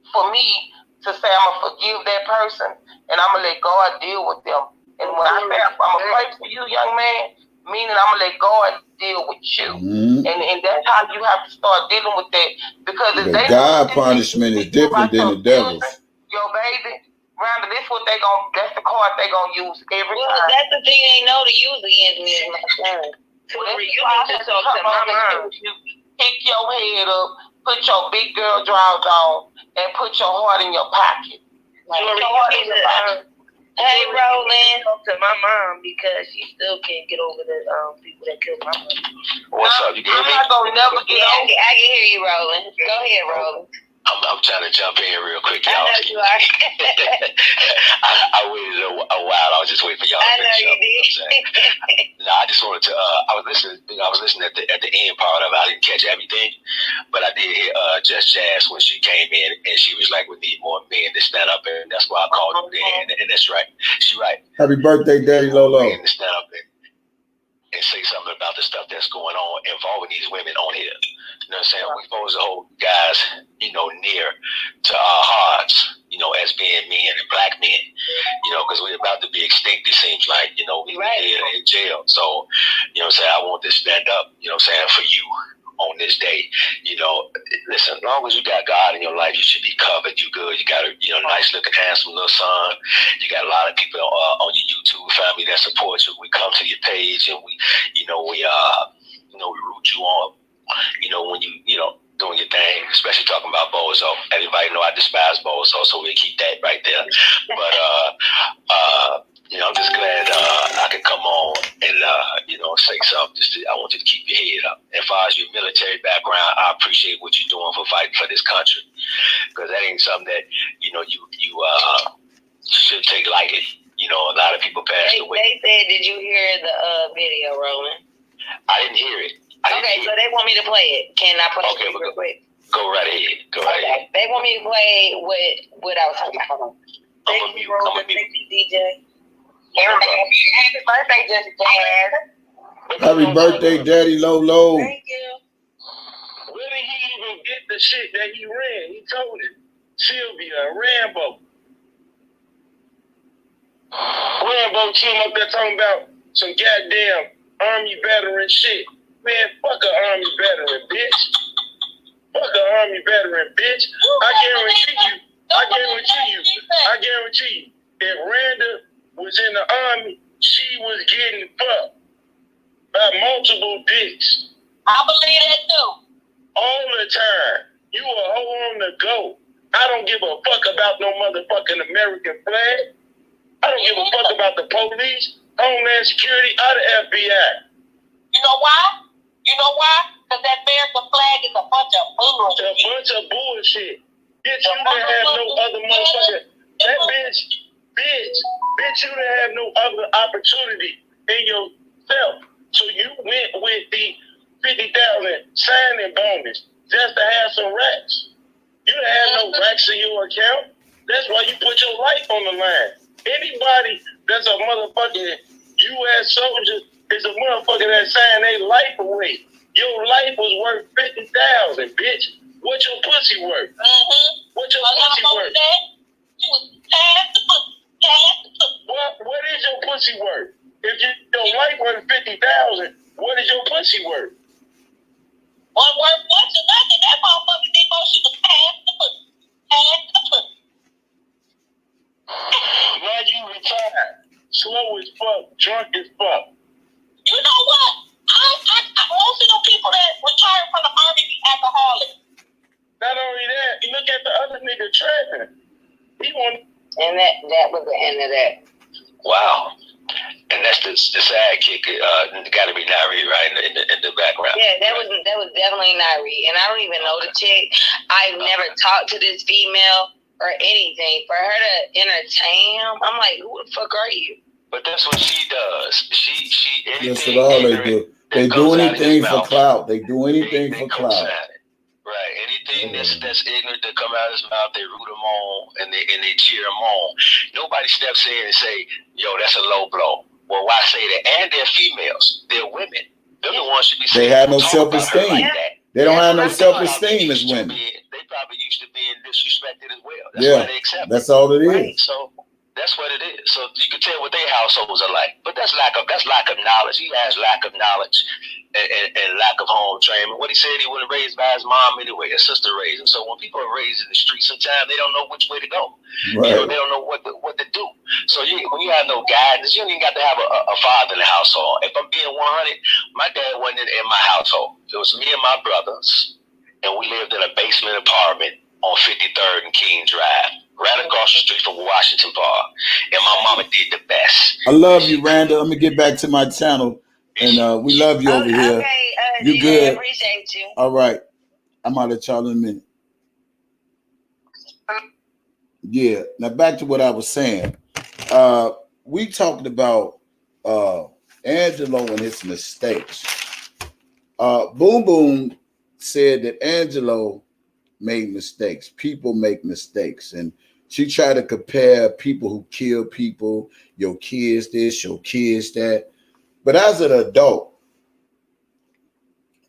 for me to say I'm going to forgive that person and I'm going to let God deal with them. And when I say I'm going to pray for you, young man, meaning I'm going to let God deal with you. Mm-hmm. And that's how you have to start dealing with that. Because if they God punishment is different than the devil's. Yo, baby, Rhonda, that's the card they going to use every time. That's the thing they know to use against me is my son. You need to talk to my mom. Pick your head up, put your big girl drawers on, and put your heart in your pocket. Hey, Roland, talk to my mom because she still can't get over the people that killed my mom. What's up? You can hear me? I'm not gonna never get over. I can hear you, Roland. Go ahead, Roland. I'm trying to jump in real quick, y'all. I know you are. I waited a while. I was just waiting for y'all to finish up. No, I just wanted to. I was listening at the end part of it. I didn't catch everything, but I did hear Just Jazz when she came in, and she was like, "We need more men to stand up," and that's why I called her in. And that's right. She right. Happy birthday, Daddy Lolo. Men to stand up and say something about the stuff that's going on involving these women on here. You know what I'm saying? We're supposed to hold guys, near to our hearts, as being men and black men, because we're about to be extinct, it seems like, we're in jail. So, what I'm saying, I want to stand up, for you on this day. Listen, as long as you got God in your life, you should be covered. You good. You got a nice looking, handsome little son. You got a lot of people on your YouTube family that support you. We come to your page and we root you on. When you doing your thing, especially talking about Bozo. Everybody know I despise Bozo, so we keep that right there. But I'm just glad I could come on and say something. I want you to keep your head up. As far as your military background, I appreciate what you're doing for fighting for this country, because that ain't something that you should take lightly. A lot of people passed away. They said, did you hear the video, Roland? I didn't hear it. Okay, so they want me to play it. Can I play it real quick? Go right ahead. Ahead. They want me to play what I was talking about. Thank you, Roland. Thank you, DJ. Happy birthday, Jessica. Happy birthday, Daddy Lolo. Thank you. Where did he even get the shit that he ran? He told it. Sylvia, Rambo came up there talking about some goddamn Army veteran shit. Man, fuck an Army veteran, bitch. Fuck an Army veteran, bitch. I guarantee you, if Randa was in the Army, she was getting fucked by multiple dicks. I believe that too. All the time. You a hoe on the go. I don't give a fuck about no motherfucking American flag. I don't give a fuck about the police, Homeland Security, or the FBI. You know why? Because that American flag is a bunch of bullshit. It's a bunch of bullshit. Bitch, you didn't have no other motherfucker. That bitch, you didn't have no other opportunity in yourself. So you went with the 50,000 signing bonus just to have some racks. You didn't have no racks in your account. That's why you put your life on the line. Anybody that's a motherfucking U.S. soldier is a motherfucker that signed their life away. Your life was worth 50,000, bitch. What your pussy worth? What your pussy worth? She was past the pussy. What is your pussy worth? If your life worth 50,000, what is your pussy worth? One worth much of nothing. That motherfucker did know she was past the pussy. Past the pussy. Now you retired. Slow as fuck. Drunk as fuck. You know what? Most of the people that retired from the army be alcoholics. Not only that, you look at the other nigga trapping. He won. And that was the end of that. Wow. And that's the sidekick. Got to be Nari, right, in the background. Yeah, that was definitely Nari. And I don't even know the chick. I've never talked to this female or anything. For her to entertain him, I'm like, who the fuck are you? But that's what she does. She That's what all they do. They do anything for clout. They do anything for clout. Right. Anything that's ignorant that come out of his mouth, they root him on and they cheer him on. Nobody steps in and say, "Yo, that's a low blow." Well, why say that? And they're females. They're women. They're the ones should be saying. They have no self-esteem. Like they don't have no self-esteem as women. They probably used to being disrespected as well. That's why they accept that's all it is. Right? So that's what it is. So you can tell what their households are like. But that's lack of knowledge. He has lack of knowledge and lack of home training. What he said, he wasn't raised by his mom anyway. His sister raised him. So when people are raised in the street, sometimes they don't know which way to go. Right. You know, they don't know what to do. So when you have no guidance, you don't even got to have a father in the household. If I'm being 100, my dad wasn't in my household. It was me and my brothers, and we lived in a basement apartment on 53rd and King Drive, right across the street from Washington Park. And my mama did the best. I love you, Randa. I'm gonna get back to my channel, and we love you over here. Okay, you good? I appreciate you. All right, I'm out of y'all in a minute. Yeah. Now back to what I was saying. We talked about Angelo and his mistakes. Boom Boom said that Angelo made mistakes. People make mistakes. And she tried to compare people who kill people, your kids this, your kids that. But as an adult,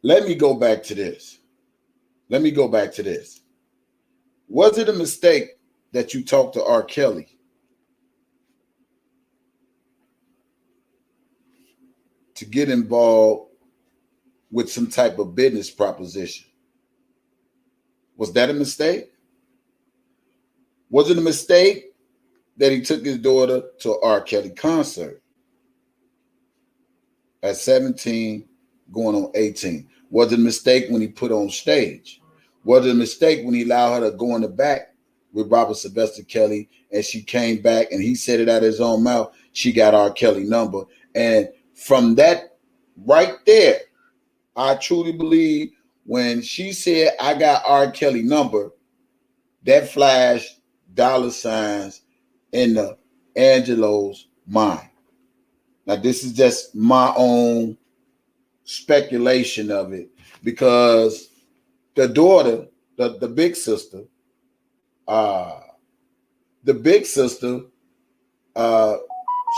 let me go back to this. Was it a mistake that you talked to R. Kelly? To get involved with some type of business proposition? Was that a mistake? Was it a mistake that he took his daughter to an R. Kelly concert at 17, going on 18? Was it a mistake when he put on stage? Was it a mistake when he allowed her to go in the back with Robert Sylvester Kelly and she came back and he said it out of his own mouth, she got R. Kelly number? And from that right there, I truly believe when she said, I got R. Kelly number, that flashed dollar signs in the Angelo's mind. Now, this is just my own speculation of it, because the daughter, the big sister,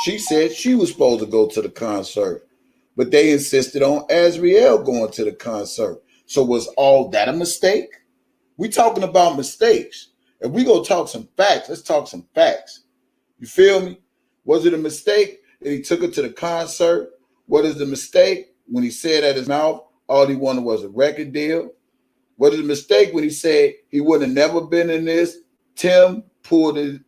she said she was supposed to go to the concert, but they insisted on Azriel going to the concert. So was all that a mistake? We talking about mistakes. If we go talk some facts, let's talk some facts. You feel me? Was it a mistake that he took her to the concert? What is the mistake when he said at his mouth all he wanted was a record deal? What is the mistake when he said he would have never been in this? Tim pulled him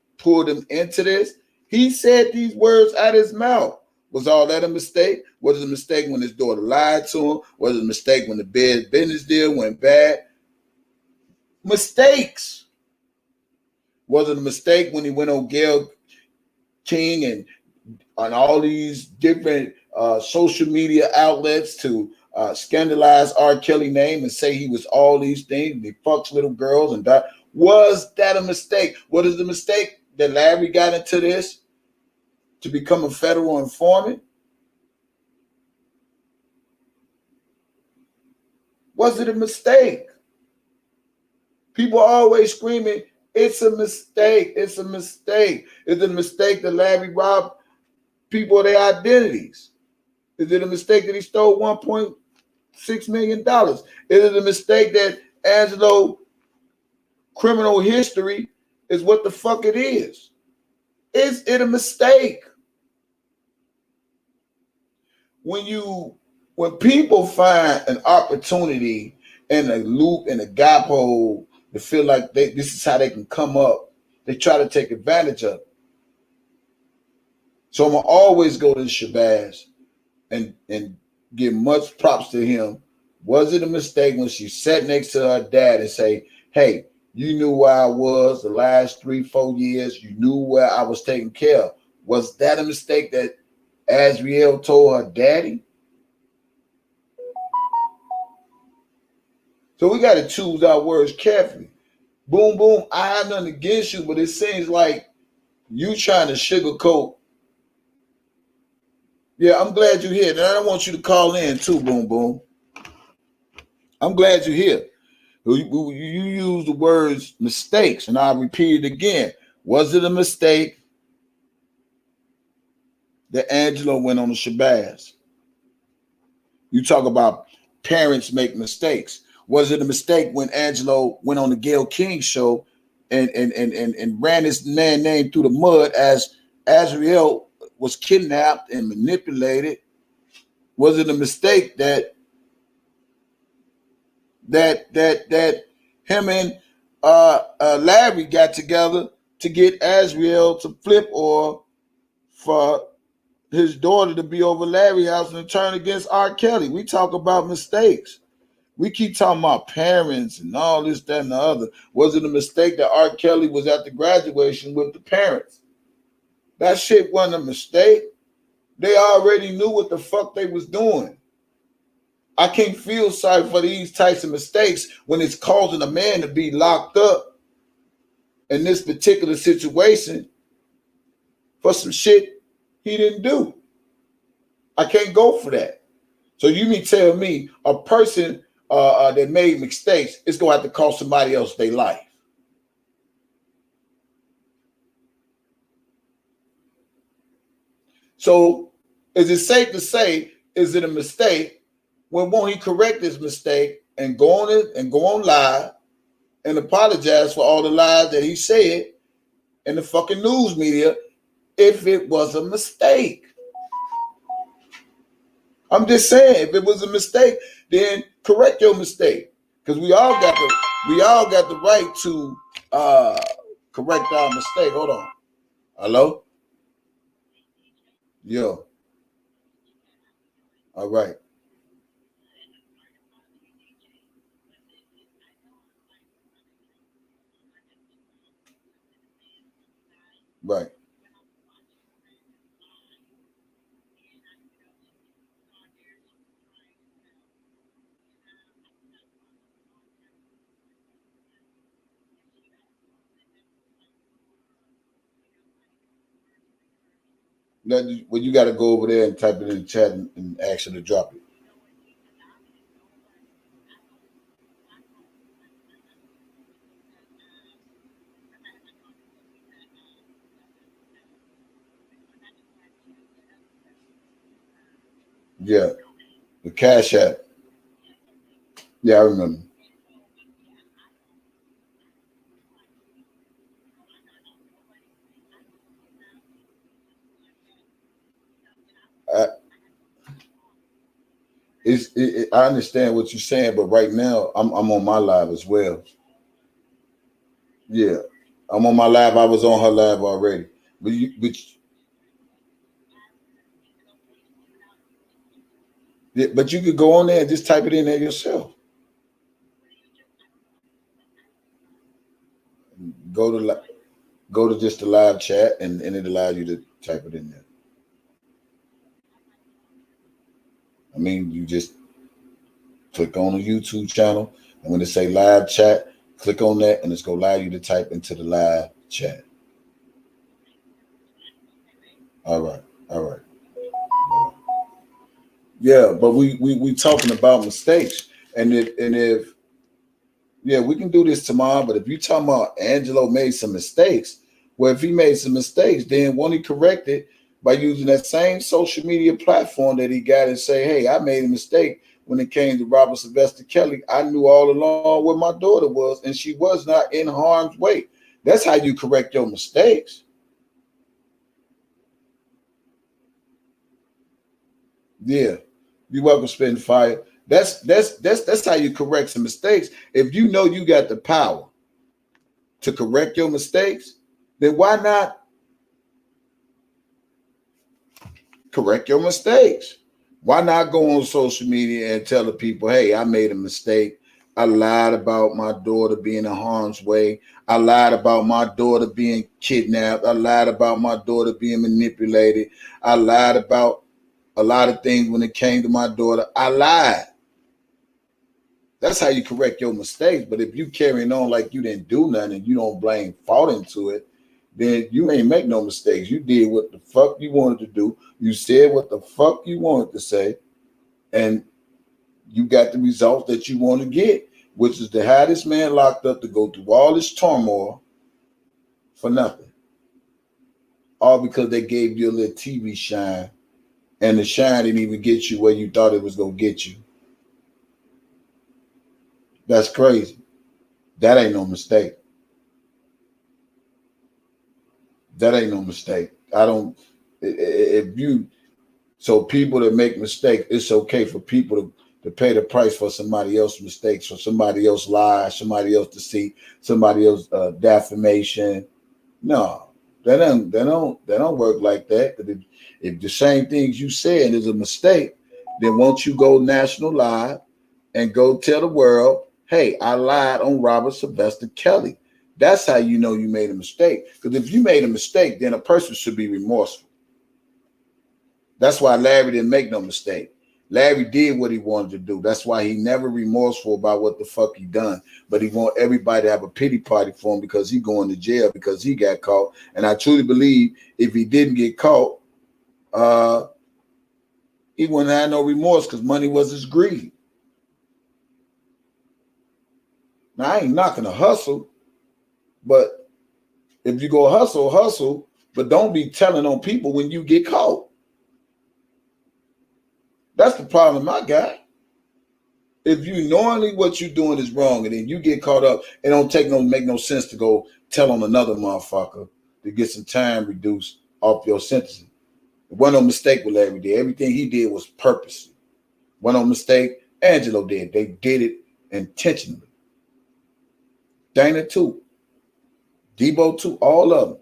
into this. He said these words out of his mouth. Was all that a mistake? Was it a mistake when his daughter lied to him? Was it a mistake when the business deal went bad? Mistakes. Was it a mistake when he went on Gayle King and on all these different social media outlets to scandalize R. Kelly name and say he was all these things? He fucks little girls and that. Was that a mistake? What is the mistake that Larry got into this to become a federal informant? Was it a mistake? People are always screaming, it's a mistake. It's a mistake. Is it a mistake that Larry robbed people of their identities? Is it a mistake that he stole $1.6 million? Is it a mistake that Angelo criminal history is what the fuck it is? Is it a mistake? When people find an opportunity in a loop, in a gap hole, to feel like this is how they can come up, they try to take advantage of it. So I'm gonna always go to Shabazz and give much props to him. Was it a mistake when she sat next to her dad and say, hey, you knew where I was the last 3-4 years, you knew where I was taken care of? Was that a mistake that Azriel told her daddy? So we got to choose our words carefully. Boom, boom, I have nothing against you, but it seems like you trying to sugarcoat. Yeah, I'm glad you're here. And I want you to call in too, boom, boom. I'm glad you're here. You use the words mistakes, and I'll repeat it again. Was it a mistake that Angelo went on the Shabazz? You talk about parents make mistakes. Was it a mistake when Angelo went on the Gayle King show and ran this man name through the mud as Azriel was kidnapped and manipulated? Was it a mistake that him and Larry got together to get Azriel to flip, or for his daughter to be over Larry's house and turn against R. Kelly? We talk about mistakes. We keep talking about parents and all this, that, and the other. Was it a mistake that R. Kelly was at the graduation with the parents? That shit wasn't a mistake. They already knew what the fuck they was doing. I can't feel sorry for these types of mistakes when it's causing a man to be locked up in this particular situation for some shit he didn't do. I can't go for that. So you mean tell me a person that made mistakes is going to have to cost somebody else their life? So is it safe to say, is it a mistake when won't he correct his mistake and go on it and go on live and apologize for all the lies that he said in the fucking news media if it was a mistake? I'm just saying, if it was a mistake, then correct your mistake, because we all got the right to correct our mistake. Hold on. Hello? Yo. All right. Right. Well, you got to go over there and type it in the chat and ask her to drop it. Yeah, the Cash App. Yeah, I remember. I, I understand what you're saying, but right now I'm on my live as well. Yeah, I'm on my live. I was on her live already, but Yeah, but you could go on there and just type it in there yourself. Go to just the live chat, and it allows you to type it in there. I mean, you just click on the YouTube channel, and when it say live chat, click on that, and it's gonna allow you to type into the live chat. All right, all right. Yeah, but we talking about mistakes, and if yeah, we can do this tomorrow. But if you talking about Angelo made some mistakes, well, if he made some mistakes, then won't he correct it by using that same social media platform that he got and say, hey, I made a mistake when it came to Robert Sylvester Kelly. I knew all along where my daughter was, and she was not in harm's way. That's how you correct your mistakes. Yeah, you're welcome, Spitting Fire. That's how you correct some mistakes. If you know you got the power to correct your mistakes, then why not correct your mistakes? Why not go on social media and tell the people, hey, I made a mistake. I lied about my daughter being in harm's way. I lied about my daughter being kidnapped. I lied about my daughter being manipulated. I lied about a lot of things when it came to my daughter. I lied. That's how you correct your mistakes. But if you carrying on like you didn't do nothing and you don't blame fault into it, then you ain't make no mistakes. You did what the fuck you wanted to do. You said what the fuck you wanted to say, and you got the results that you want to get, which is to have this man locked up to go through all this turmoil for nothing. All because they gave you a little TV shine, and the shine didn't even get you where you thought it was going to get you. That's crazy. That ain't no mistake. That ain't no mistake. I don't, if you, so people that make mistakes, it's okay for people to pay the price for somebody else's mistakes, for somebody else lies, somebody else deceit, somebody else defamation. No, that don't work like that. If the same things you said is a mistake, then won't you go national live and go tell the world, hey, I lied on Robert Sylvester Kelly. That's how you know you made a mistake. Because if you made a mistake, then a person should be remorseful. That's why Larry didn't make no mistake. Larry did what he wanted to do. That's why he never remorseful about what the fuck he done. But he want everybody to have a pity party for him because he going to jail because he got caught. And I truly believe if he didn't get caught, he wouldn't have no remorse because money was his greed. Now, I ain't knocking a hustle, but if you go hustle, but don't be telling on people when you get caught. That's the problem I got. If you knowingly what you're doing is wrong and then you get caught up, it don't make no sense to go tell on another motherfucker to get some time reduced off your sentencing. It wasn't no mistake with Larry did. Everything he did was purposely. Wasn't no mistake. Angelo did. They did it intentionally. Dana too. Debo too. All of them.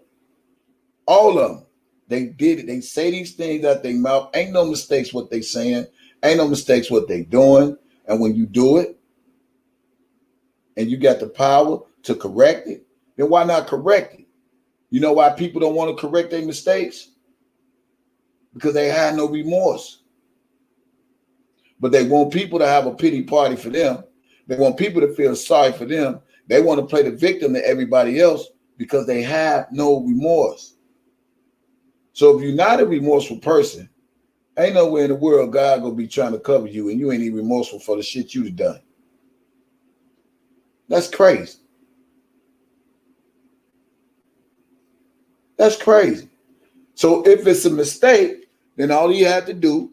All of them. They did it. They say these things out their mouth. Ain't no mistakes what they saying. Ain't no mistakes what they doing. And when you do it and you got the power to correct it, then why not correct it? You know why people don't want to correct their mistakes? Because they had no remorse. But they want people to have a pity party for them. They want people to feel sorry for them. They want to play the victim to everybody else because they have no remorse. So if you're not a remorseful person, ain't nowhere in the world God gonna be trying to cover you and you ain't even remorseful for the shit you've done. That's crazy. That's crazy. So if it's a mistake, then all you have to do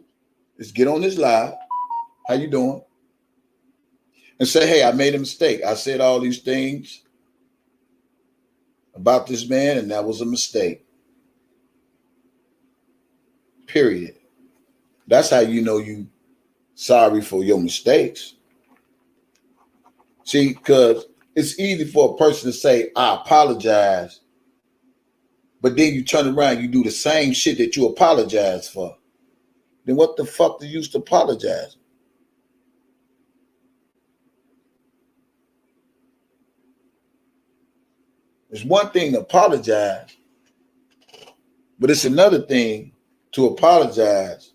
is get on this live. How you doing? And say, hey, I made a mistake. I said all these things about this man, and that was a mistake. Period. That's how you know you sorry for your mistakes. See, because it's easy for a person to say, I apologize, but then you turn around, you do the same shit that you apologize for. then what the fuck do you use to apologize? It's one thing to apologize, but it's another thing to apologize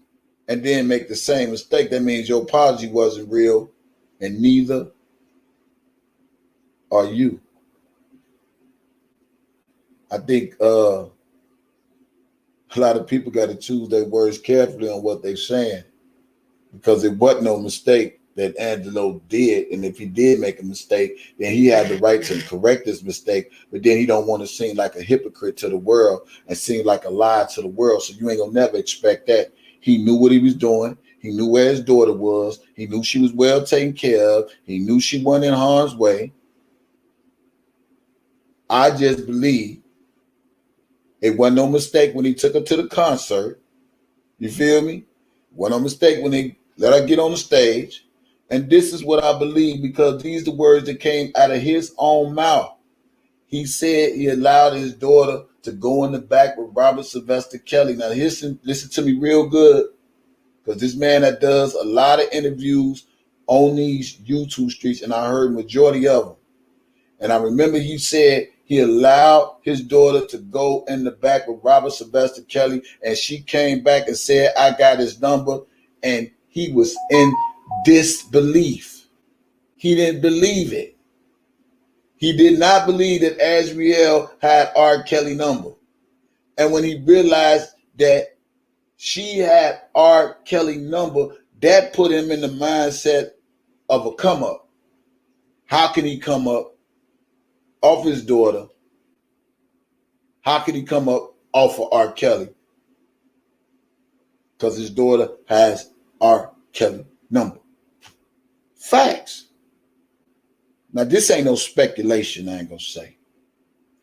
and then make the same mistake. That means your apology wasn't real, and neither are you. I think a lot of people got to choose their words carefully on what they're saying, because it wasn't no mistake that Angelo did. And if he did make a mistake, then he had the right to correct his mistake. But then he don't want to seem like a hypocrite to the world and seem like a lie to the world. So you ain't gonna never expect that. He knew what he was doing. He knew where his daughter was. He knew she was well taken care of. He knew she wasn't in harm's way. I just believe it wasn't no mistake when he took her to the concert. You feel me? Wasn't no mistake when he let her get on the stage. And this is what I believe, because these are the words that came out of his own mouth. He said he allowed his daughter to go in the back with Robert Sylvester Kelly. Now, listen to me real good, because this man that does a lot of interviews on these YouTube streets, and I heard majority of them. And I remember he said he allowed his daughter to go in the back with Robert Sylvester Kelly, and she came back and said, I got his number, and he was in disbelief. He didn't believe it. He did not believe that Azriel had R. Kelly number. And when he realized that she had R. Kelly number, that put him in the mindset of a come up. How can he come up off his daughter? How can he come up off of R. Kelly? Because his daughter has R. Kelly number. Facts. Now, this ain't no speculation, I ain't gonna say.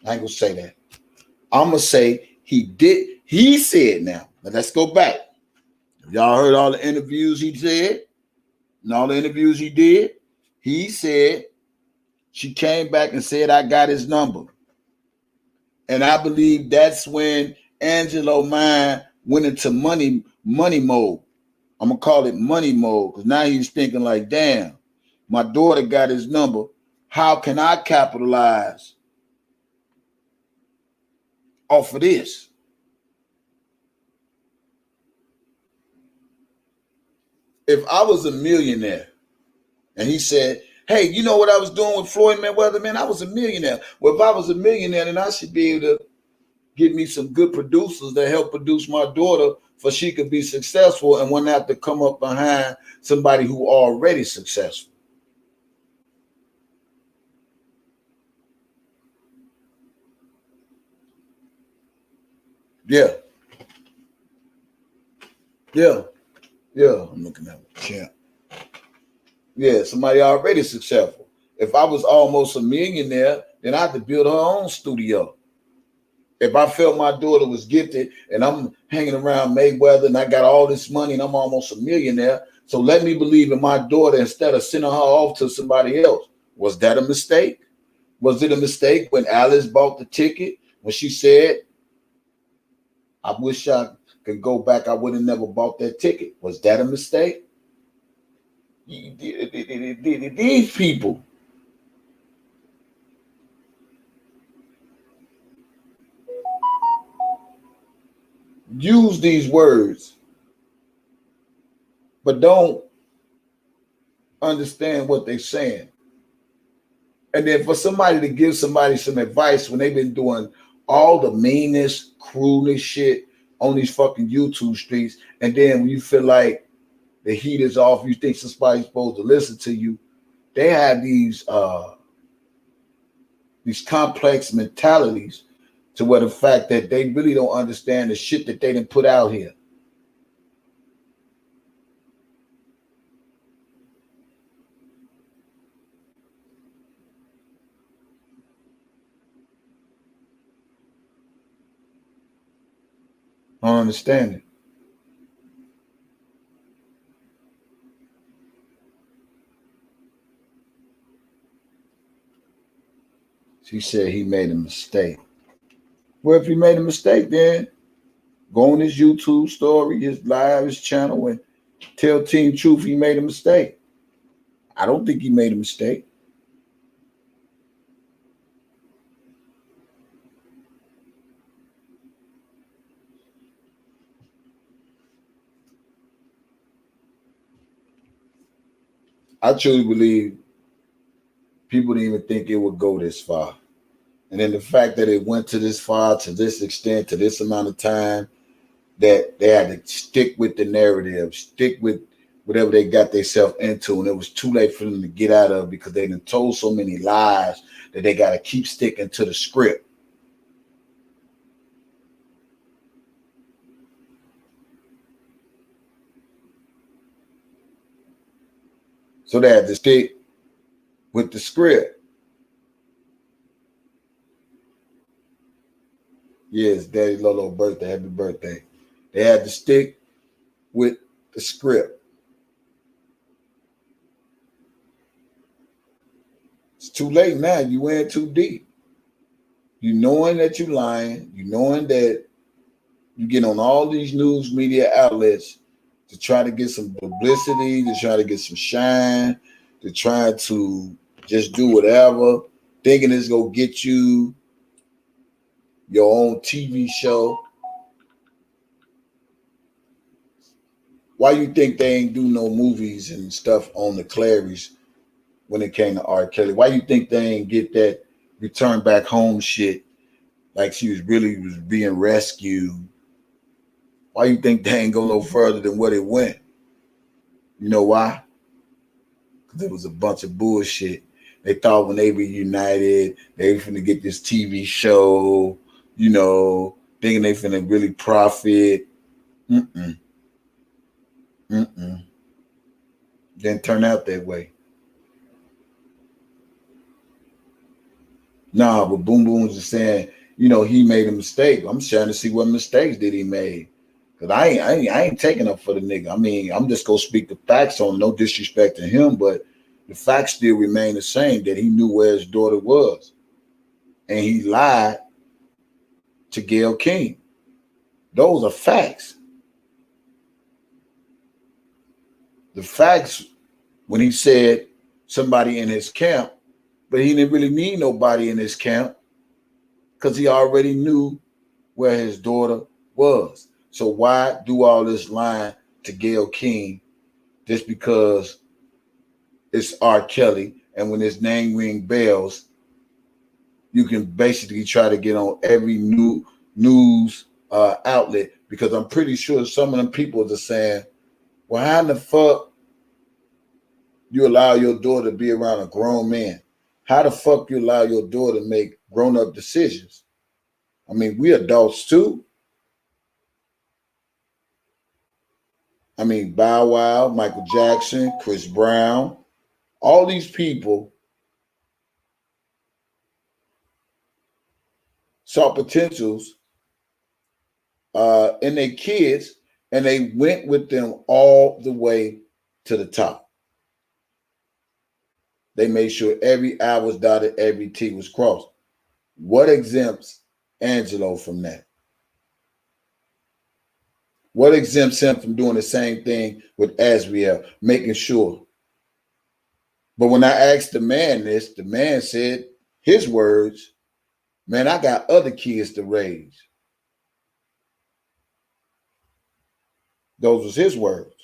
I ain't gonna say that. I'm gonna say he did. He said now. Now let's go back. Y'all heard all the interviews he said and all the interviews he did. He said she came back and said, I got his number. And I believe that's when Angelo mind went into money mode. I'm gonna call it money mode, because now he's thinking like, damn, my daughter got his number. How can I capitalize off of this? If I was a millionaire and he said, hey, you know what I was doing with Floyd Mayweather, man? I was a millionaire. Well, if I was a millionaire, then I should be able to get me some good producers that help produce my daughter for she could be successful and wouldn't have to come up behind somebody who already successful. Yeah. I'm looking at the champ. Yeah, somebody already successful. If I was almost a millionaire, then I had to build her own studio. If I felt my daughter was gifted and I'm hanging around Mayweather and I got all this money and I'm almost a millionaire, so let me believe in my daughter instead of sending her off to somebody else. Was that a mistake? Was it a mistake when Alice bought the ticket? When she said, I wish I could go back, I would have never bought that ticket. Was that a mistake? These people use these words, but don't understand what they're saying. And then for somebody to give somebody some advice when they've been doing all the meanest, cruelest shit on these fucking YouTube streets, and then when you feel like the heat is off, you think somebody's supposed to listen to you, they have these complex mentalities to where the fact that they really don't understand the shit that they didn't put out here. I don't understand it. She said he made a mistake. Well, if he made a mistake, then Go on his YouTube story, his live, his channel, and tell Team Truth he made a mistake. I don't think he made a mistake. I truly believe people didn't even think it would go this far. And then the fact that it went to this far, to this extent, to this amount of time, that they had to stick with the narrative, stick with whatever they got themselves into, and it was too late for them to get out of because they done told so many lies that they got to keep sticking to the script. So they had to stick with the script. Yes, Daddy Lolo birthday, happy birthday. They had to stick with the script. It's too late now. You went too deep. You knowing that you lying. You knowing that you get on all these news media outlets to try to get some publicity, to try to get some shine, to try to just do whatever, thinking it's going to get you your own TV show. Why you think they ain't do no movies and stuff on the Clarys when it came to R. Kelly? Why you think they ain't get that return back home shit like she was being rescued? Why you think they ain't go no further than what it went? You know why? Because it was a bunch of bullshit. They thought when they reunited, they were finna get this TV show, you know, thinking they finna really profit. Didn't turn out that way. Nah, but Boom Boom was just saying, you know, he made a mistake. I'm trying to see what mistakes did he made. Cause I ain't taking up for the nigga. I mean, I'm just gonna speak the facts on, no disrespect to him, but the facts still remain the same, that he knew where his daughter was. And he lied to Gayle King. Those are facts. The facts when he said somebody in his camp, but he didn't really need nobody in his camp because he already knew where his daughter was. So why do all this lying to Gayle King just because it's R. Kelly, and when his name ring bells, you can basically try to get on every new news outlet, because I'm pretty sure some of them people are saying, well, how in the fuck you allow your daughter to be around a grown man? How the fuck you allow your daughter to make grown-up decisions? I mean, we adults too. I mean, Bow Wow, Michael Jackson, Chris Brown, all these people saw potentials in their kids, and they went with them all the way to the top. They made sure every I was dotted, every T was crossed. What exempts Angelo from that? What exempts him from doing the same thing with Azriel, making sure? But when I asked the man this, the man said his words, man, I got other kids to raise. Those was his words.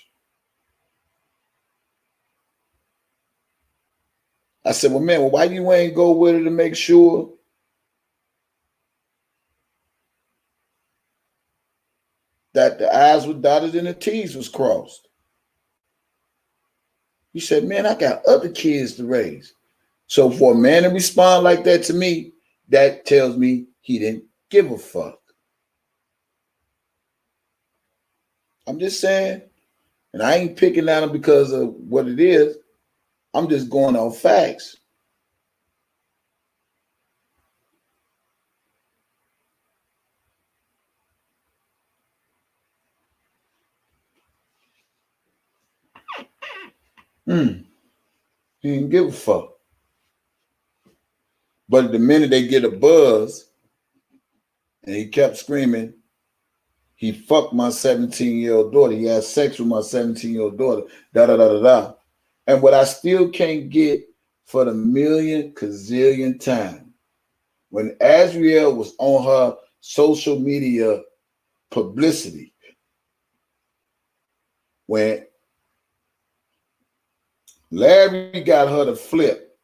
I said, well, man, why you ain't go with her to make sure that the I's were dotted and the T's was crossed? He said, man, I got other kids to raise. So for a man to respond like that to me, that tells me he didn't give a fuck. I'm just saying, and I ain't picking at him because of what it is. I'm just going on facts. He didn't give a fuck. But the minute they get a buzz, and he kept screaming, He fucked my 17-year-old daughter. He had sex with my 17-year-old daughter. Da da da da da. And what I still can't get for the million gazillion time, when Azriel was on her social media publicity, when Larry got her to flip,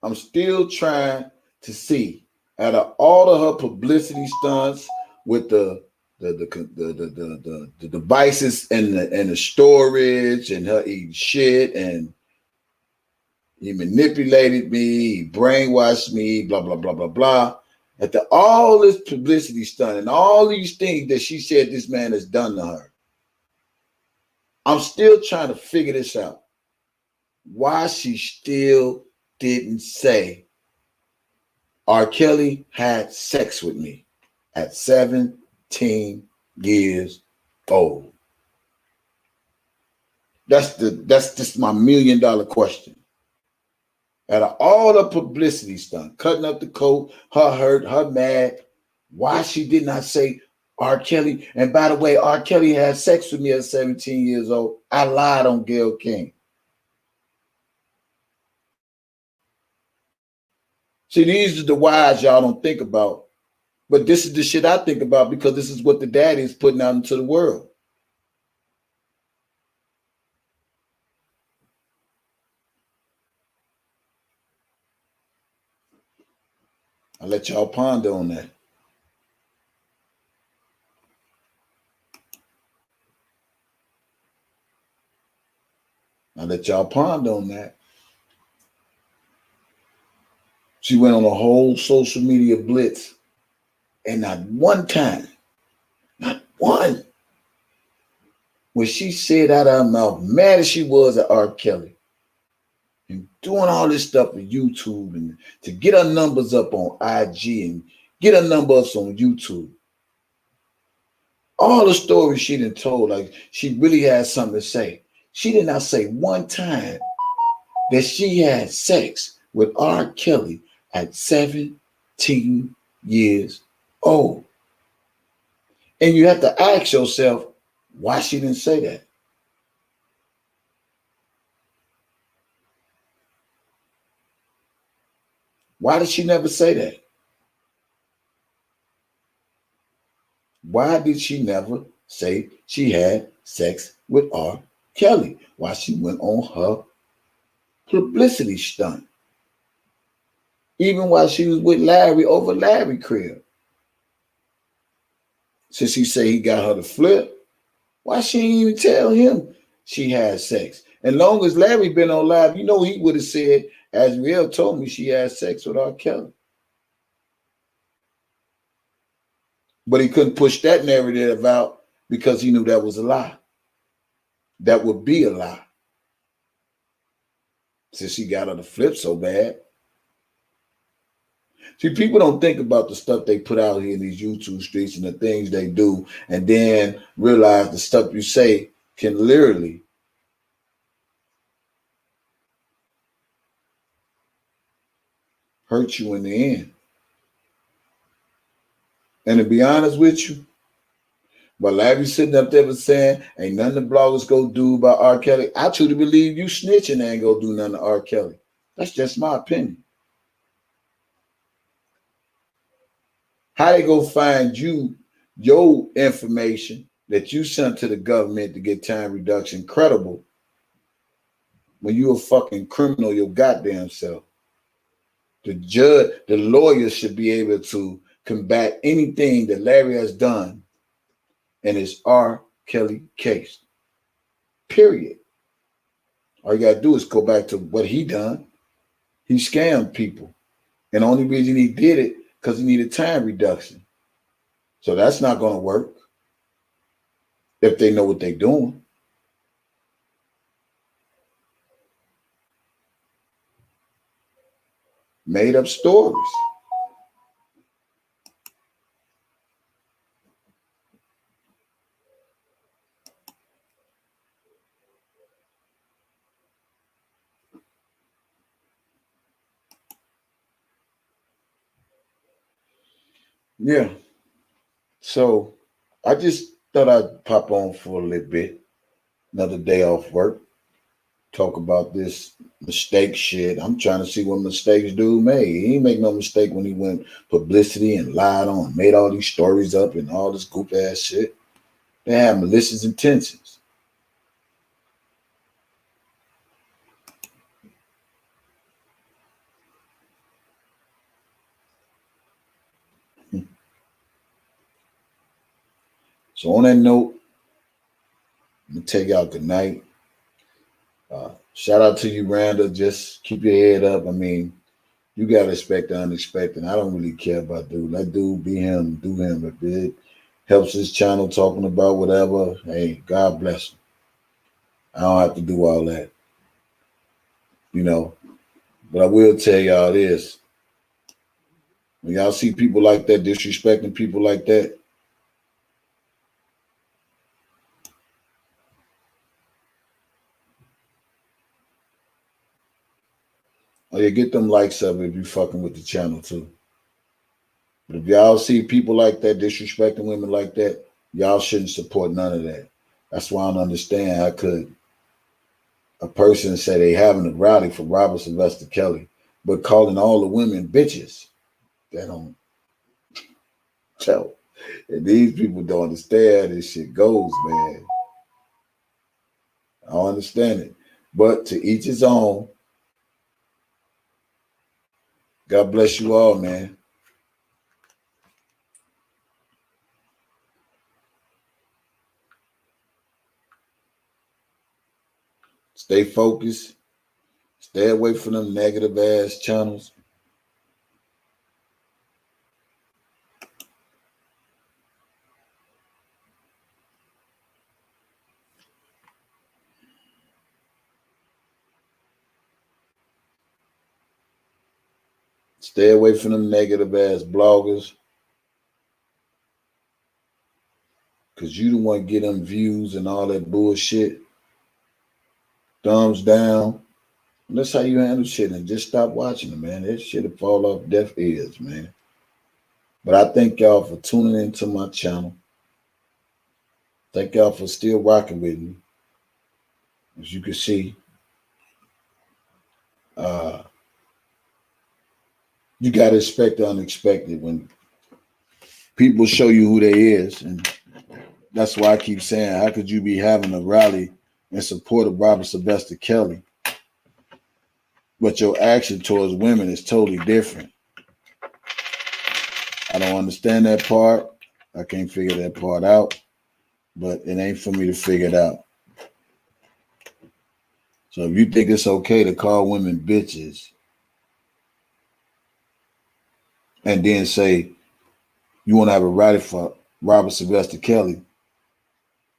I'm still trying to see out of all of her publicity stunts with the devices and the storage and her eating shit and he manipulated me, he brainwashed me, blah blah blah blah blah. After all this publicity stunt and all these things that she said this man has done to her, I'm still trying to figure this out. Why she still didn't say R. Kelly had sex with me at 17 years old. That's just my $1 million question. Out of all the publicity stunt, cutting up the coat, her hurt, her mad, why she did not say R. Kelly? And by the way, R. Kelly had sex with me at 17 years old. I lied on Gayle King. See, these are the whys y'all don't think about. But this is the shit I think about because this is what the daddy is putting out into the world. I'll let y'all ponder on that. I'll let y'all ponder on that. She went on a whole social media blitz, and not one time, not one, when she said out of her mouth, mad as she was at R. Kelly, and doing all this stuff on YouTube, and to get her numbers up on IG, and get her numbers on YouTube. All the stories she done told, like she really had something to say. She did not say one time that she had sex with R. Kelly at 17 years old. And you have to ask yourself why she didn't say that. Why did she never say that? Why did she never say she had sex with R. Kelly? Why she went on her publicity stunt? Even while she was with Larry over Larry crib. Since he said he got her to flip, why she didn't even tell him she had sex? And long as Larry been on live, you know he would have said, Azriel told me she had sex with R. Kelly. But he couldn't push that narrative out because he knew that was a lie. That would be a lie. Since she got her to flip so bad. See, people don't think about the stuff they put out here in these YouTube streets and the things they do, and then realize the stuff you say can literally hurt you in the end. And to be honest with you, but Larry sitting up there was saying, ain't nothing the bloggers go do about R. Kelly. I truly believe you snitching ain't go do nothing to R. Kelly. That's just my opinion. How they go find you, your information that you sent to the government to get time reduction credible when you a fucking criminal your goddamn self? The judge, the lawyer should be able to combat anything that Larry has done in his R. Kelly case. Period. All you gotta do is go back to what he done. He scammed people. And the only reason he did it because he needed time reduction. So that's not gonna work if they know what they're doing. Made up stories. Yeah. So I just thought I'd pop on for a little bit, another day off work, talk about this mistake shit. I'm trying to see what mistakes dude made. He ain't make no mistake when he went publicity and lied on, made all these stories up and all this goop ass shit. They have malicious intentions. So on that note, I'm gonna tell y'all good night. Shout out to you, Randa. Just keep your head up. I mean, you gotta expect the unexpected. I don't really care about dude. Let dude be him, do him. If it helps his channel talking about whatever, hey, God bless him. I don't have to do all that, you know. But I will tell y'all this. When y'all see people like that, disrespecting people like that, oh yeah, get them likes up if you fucking with the channel too. But if y'all see people like that, disrespecting women like that, y'all shouldn't support none of that. That's why I don't understand how could a person say they having a rally for Robert Sylvester Kelly, but calling all the women bitches. That don't tell. And these people don't understand how this shit goes, man. I don't understand it. But to each his own. God bless you all, man. Stay focused. Stay away from them negative ass channels. Stay away from them negative ass bloggers. Because you the one get them views and all that bullshit. Thumbs down. And that's how you handle shit. And just stop watching it, man. That shit'll fall off deaf ears, man. But I thank y'all for tuning into my channel. Thank y'all for still rocking with me. As you can see, you got to expect the unexpected when people show you who they is. And that's why I keep saying, how could you be having a rally in support of Robert Sylvester Kelly, but your action towards women is totally different? I don't understand that part. I can't figure that part out, but it ain't for me to figure it out. So if you think it's okay to call women bitches and then say you want to have a rally for Robert Sylvester Kelly,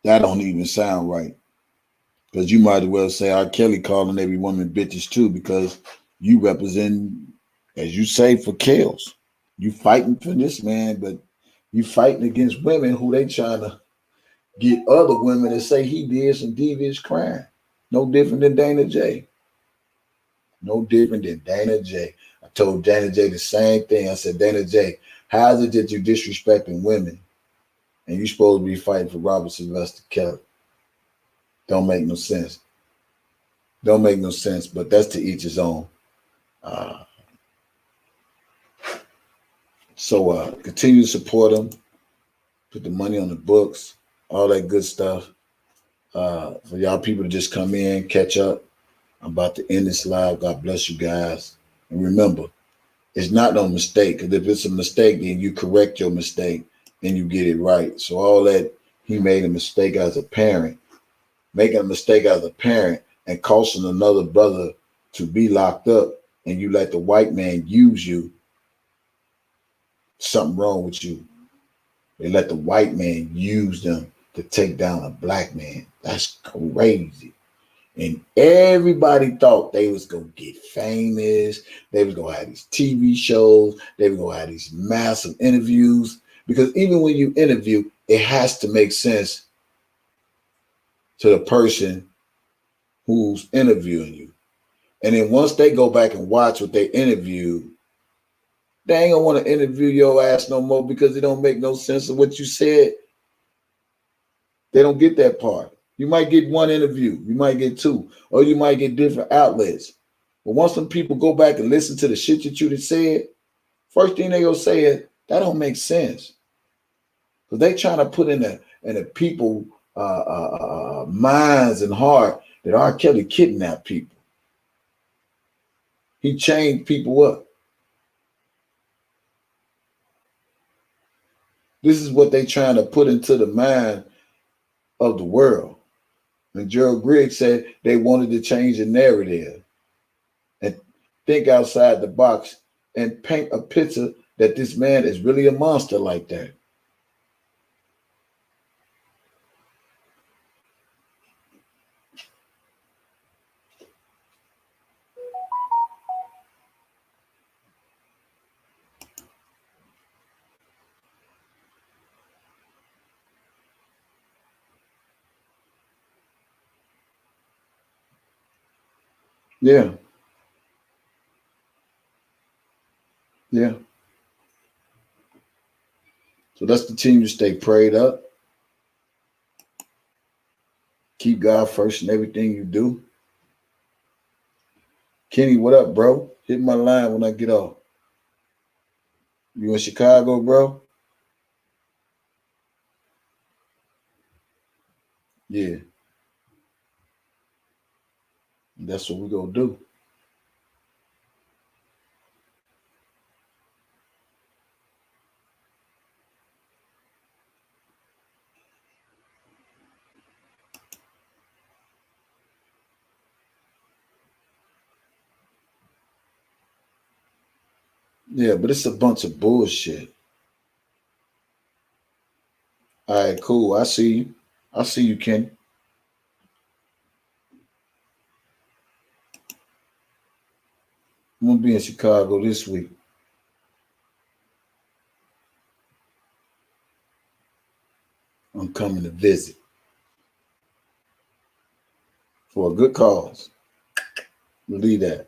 that don't even sound right. Because you might as well say R. Kelly calling every woman bitches too, because you represent, as you say, for kills. You fighting for this man, but you fighting against women who they trying to get other women to say he did some devious crime. No different than Dana J. No different than Dana J. I told Dana J the same thing. I said, Dana J, how is it that you disrespecting women and you supposed to be fighting for Robert Sylvester Kelly? Don't make no sense. Don't make no sense, but that's to each his own. So continue to support them. Put the money on the books, all that good stuff. For y'all people to just come in, catch up. I'm about to end this live. God bless you guys. And remember, it's not no mistake. Because if it's a mistake, then you correct your mistake and you get it right. So all that he made a mistake as a parent, making a mistake as a parent and causing another brother to be locked up, and you let the white man use you, something wrong with you. They let the white man use them to take down a black man. That's crazy. And everybody thought they was going to get famous. They was going to have these TV shows. They was going to have these massive interviews. Because even when you interview, it has to make sense to the person who's interviewing you. And then once they go back and watch what they interviewed, They ain't gonna want to interview your ass no more because it don't make no sense of what you said. They don't get that part. You might get one interview, you might get two, or you might get different outlets. But once some people go back and listen to the shit that you said, first thing they gonna say is that don't make sense. Because they trying to put in the people minds and heart that R. Kelly kidnapped people. He chained people up. This is what they trying to put into the mind of the world. And Gerald Griggs said they wanted to change the narrative and think outside the box and paint a picture that this man is really a monster like that. Yeah. Yeah. So let's continue to stay prayed up. Keep God first in everything you do. Kenny, what up, bro? Hit my line when I get off. You in Chicago, bro? Yeah. That's what we gonna do. Yeah, but it's a bunch of bullshit. All right, cool. I see you. I see you, Kenny. I'm gonna be in Chicago this week. I'm coming to visit for a good cause. Believe that.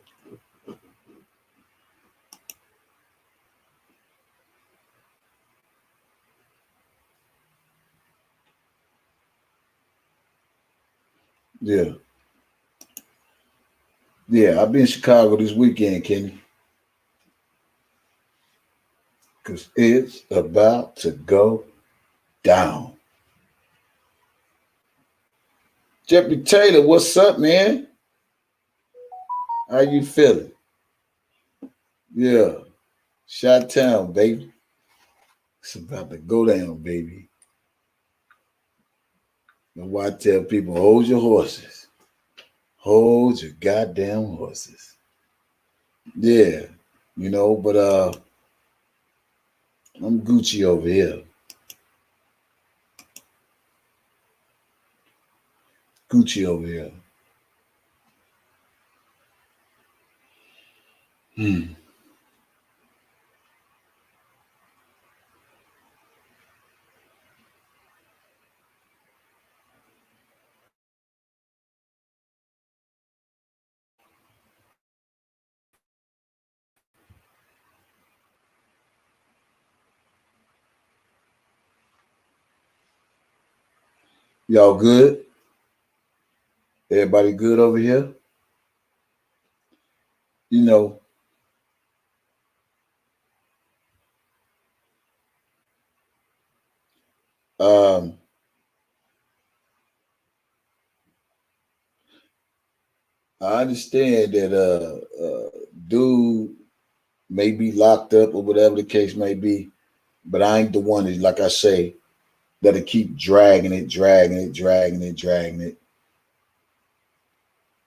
Yeah. Yeah, I'll be in Chicago this weekend, Kenny. Because it's about to go down. Jeffrey Taylor, what's up, man? How you feeling? Yeah. Shot town, baby. It's about to go down, baby. That's why I tell people, hold your horses. Hold your goddamn horses. Yeah. But I'm Gucci over here. Gucci over here. Y'all good? Everybody good over here? You know, um, I understand that dude may be locked up or whatever the case may be, but I ain't the one that, like I say, that'll keep dragging it.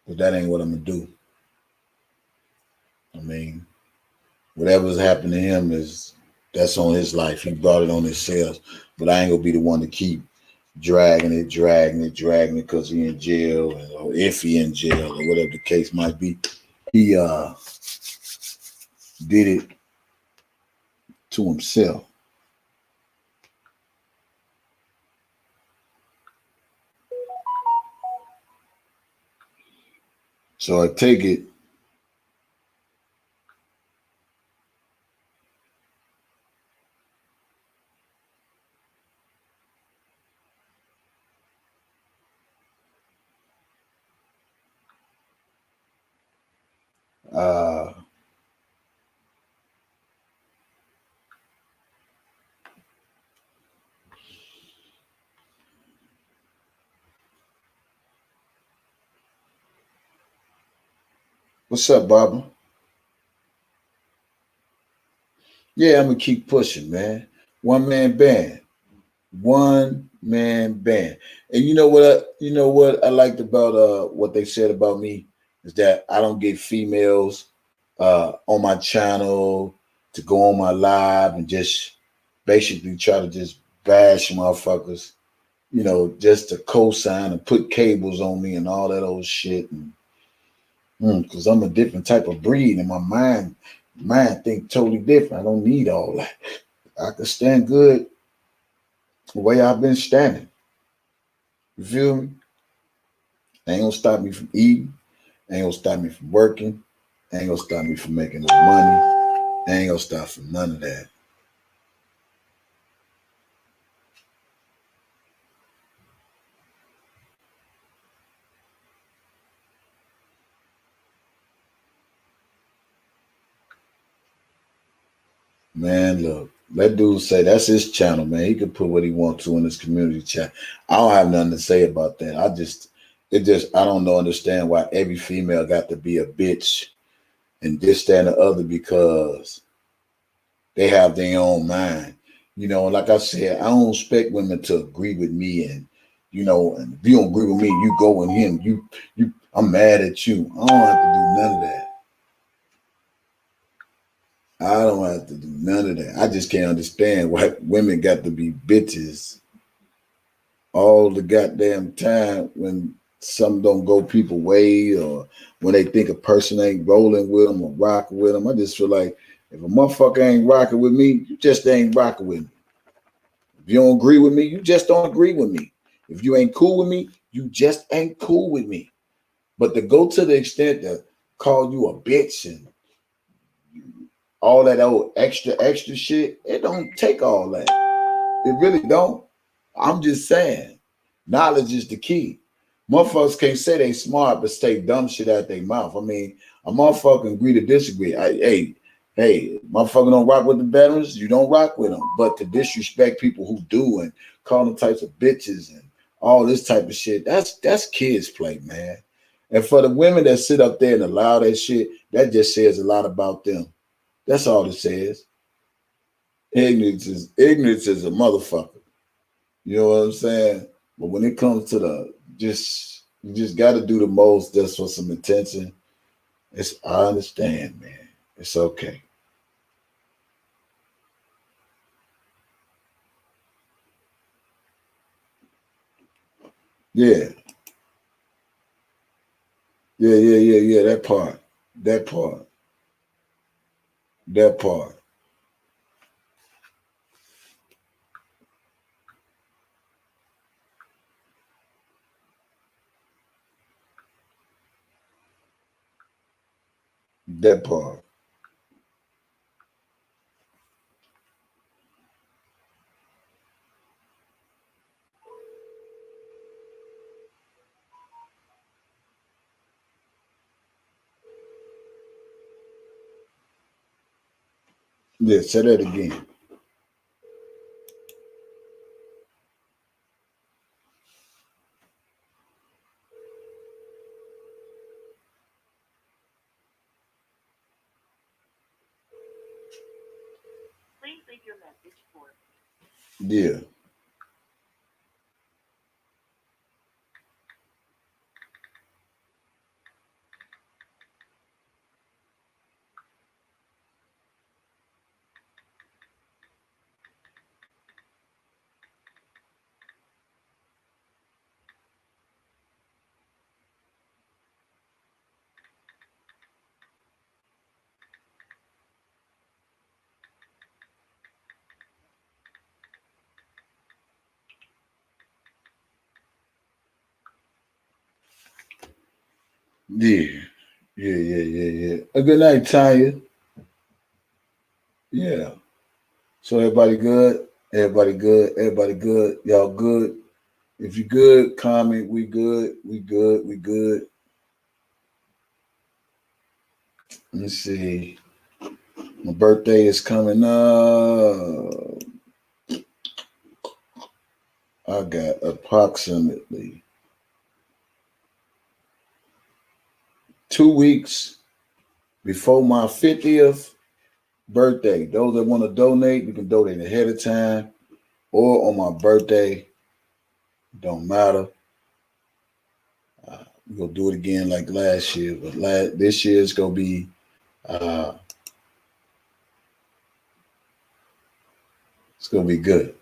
But that ain't what I'm gonna do. I mean, whatever's happened to him that's on his life. He brought it on himself. But I ain't gonna be the one to keep dragging it because he in jail or if he in jail or whatever the case might be. He did it to himself. So I take it What's up, Barbara? Yeah, I'm gonna keep pushing, man. One man band. One man band. And you know what I liked about what they said about me is that I don't get females on my channel to go on my live and just basically try to just bash motherfuckers, just to co-sign and put cables on me and all that old shit. And because I'm a different type of breed and my mind think totally different. I don't need all that. I can stand good the way I've been standing. You feel me? Ain't gonna stop me from eating. Ain't gonna stop me from working. Ain't gonna stop me from making no money. Ain't gonna stop from none of that. Man, look, that dude say that's his channel, man. He can put what he wants to in his community chat. I don't have nothing to say about that. I don't understand why every female got to be a bitch and this, that, and the other because they have their own mind. Like I said, I don't expect women to agree with me and and if you don't agree with me, you go with him. I'm mad at you. I don't have to do none of that. I don't have to do none of that. I just can't understand why women got to be bitches all the goddamn time when something don't go people way or when they think a person ain't rolling with them or rocking with them. I just feel like if a motherfucker ain't rocking with me, you just ain't rocking with me. If you don't agree with me, you just don't agree with me. If you ain't cool with me, you just ain't cool with me. But to go to the extent to call you a bitch and all that old extra shit, it don't take all that. It really don't. I'm just saying, knowledge is the key. Motherfuckers can't say they smart but say dumb shit out their mouth. I mean, a motherfucker agree to disagree. Hey, motherfucker don't rock with the veterans, you don't rock with them. But to disrespect people who do and call them types of bitches and all this type of shit, that's kids play, man. And for the women that sit up there and allow that shit, that just says a lot about them. That's all it says. Ignorance is a motherfucker. You know what I'm saying? But when it comes to you just got to do the most just for some attention. I understand, man. It's okay. Yeah. Yeah. That part. That part. That part. That part. Yeah, say that again. Please leave your message for Yeah. Yeah. Yeah. A good night, Tanya. Yeah. So everybody good? Everybody good? Everybody good? Y'all good? If you good, comment. We good. We good. We good. Let's see. My birthday is coming up. I got approximately 2 weeks before my 50th birthday. Those that want to donate, you can donate ahead of time or on my birthday. Don't matter. We're gonna do it again like last year, but this year it's gonna be it's gonna be good.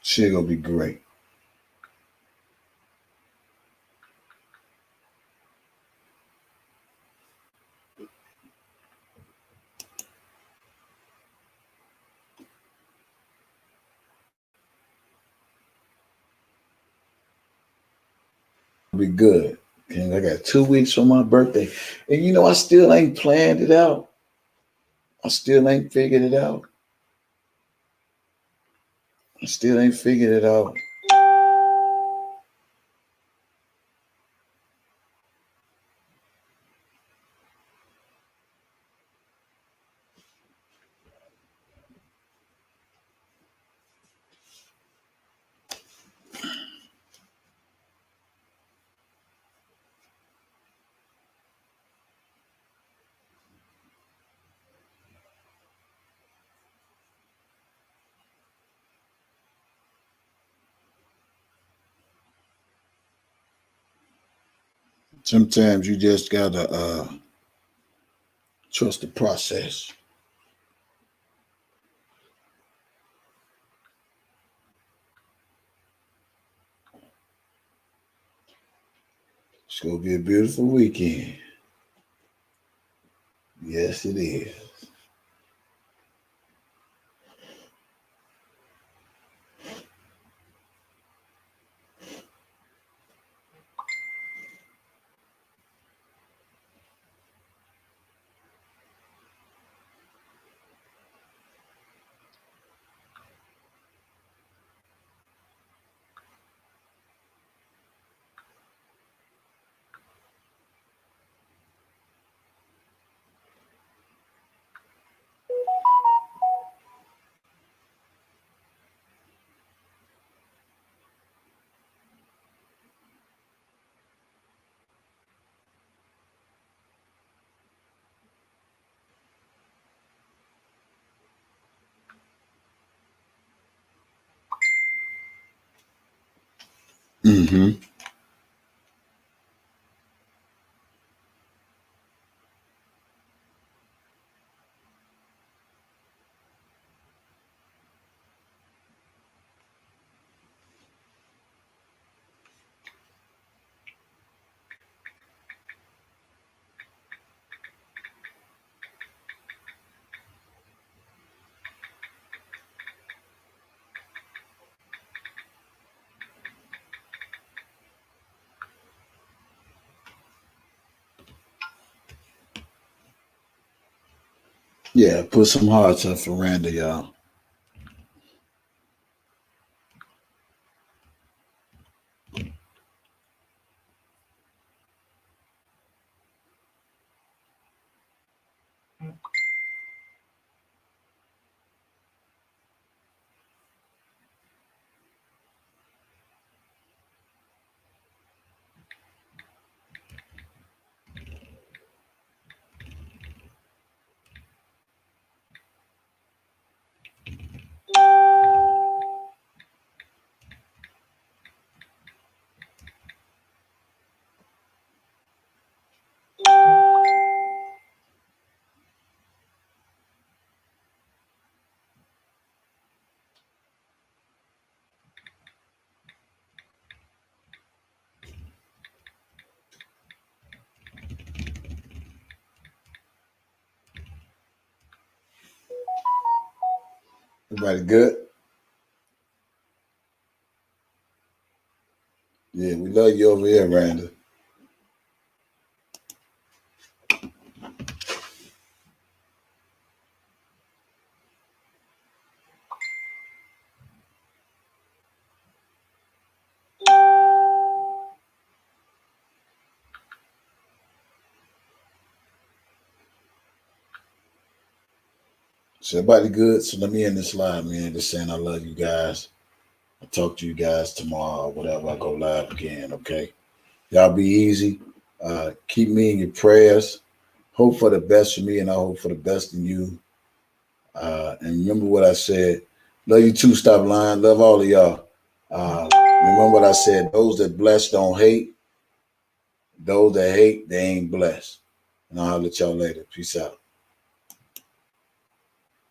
Shit gonna be great. Be good. And I got 2 weeks for my birthday. And you know, I still ain't planned it out. I still ain't figured it out. I still ain't figured it out. Sometimes you just gotta trust the process. It's gonna be a beautiful weekend. Yes, it is. Mm-hmm. Yeah, put some hearts up for Randy, y'all. Everybody good? Yeah, we love you over here, Randy. So everybody good? So let me end this live, man. Just saying I love you guys. I'll talk to you guys tomorrow or whatever. I go live again, okay? Y'all be easy. Keep me in your prayers. Hope for the best for me, and I hope for the best in you. And remember what I said. Love you too, stop lying. Love all of y'all. Remember what I said. Those that bless don't hate. Those that hate, they ain't blessed. And I'll holler at y'all later. Peace out.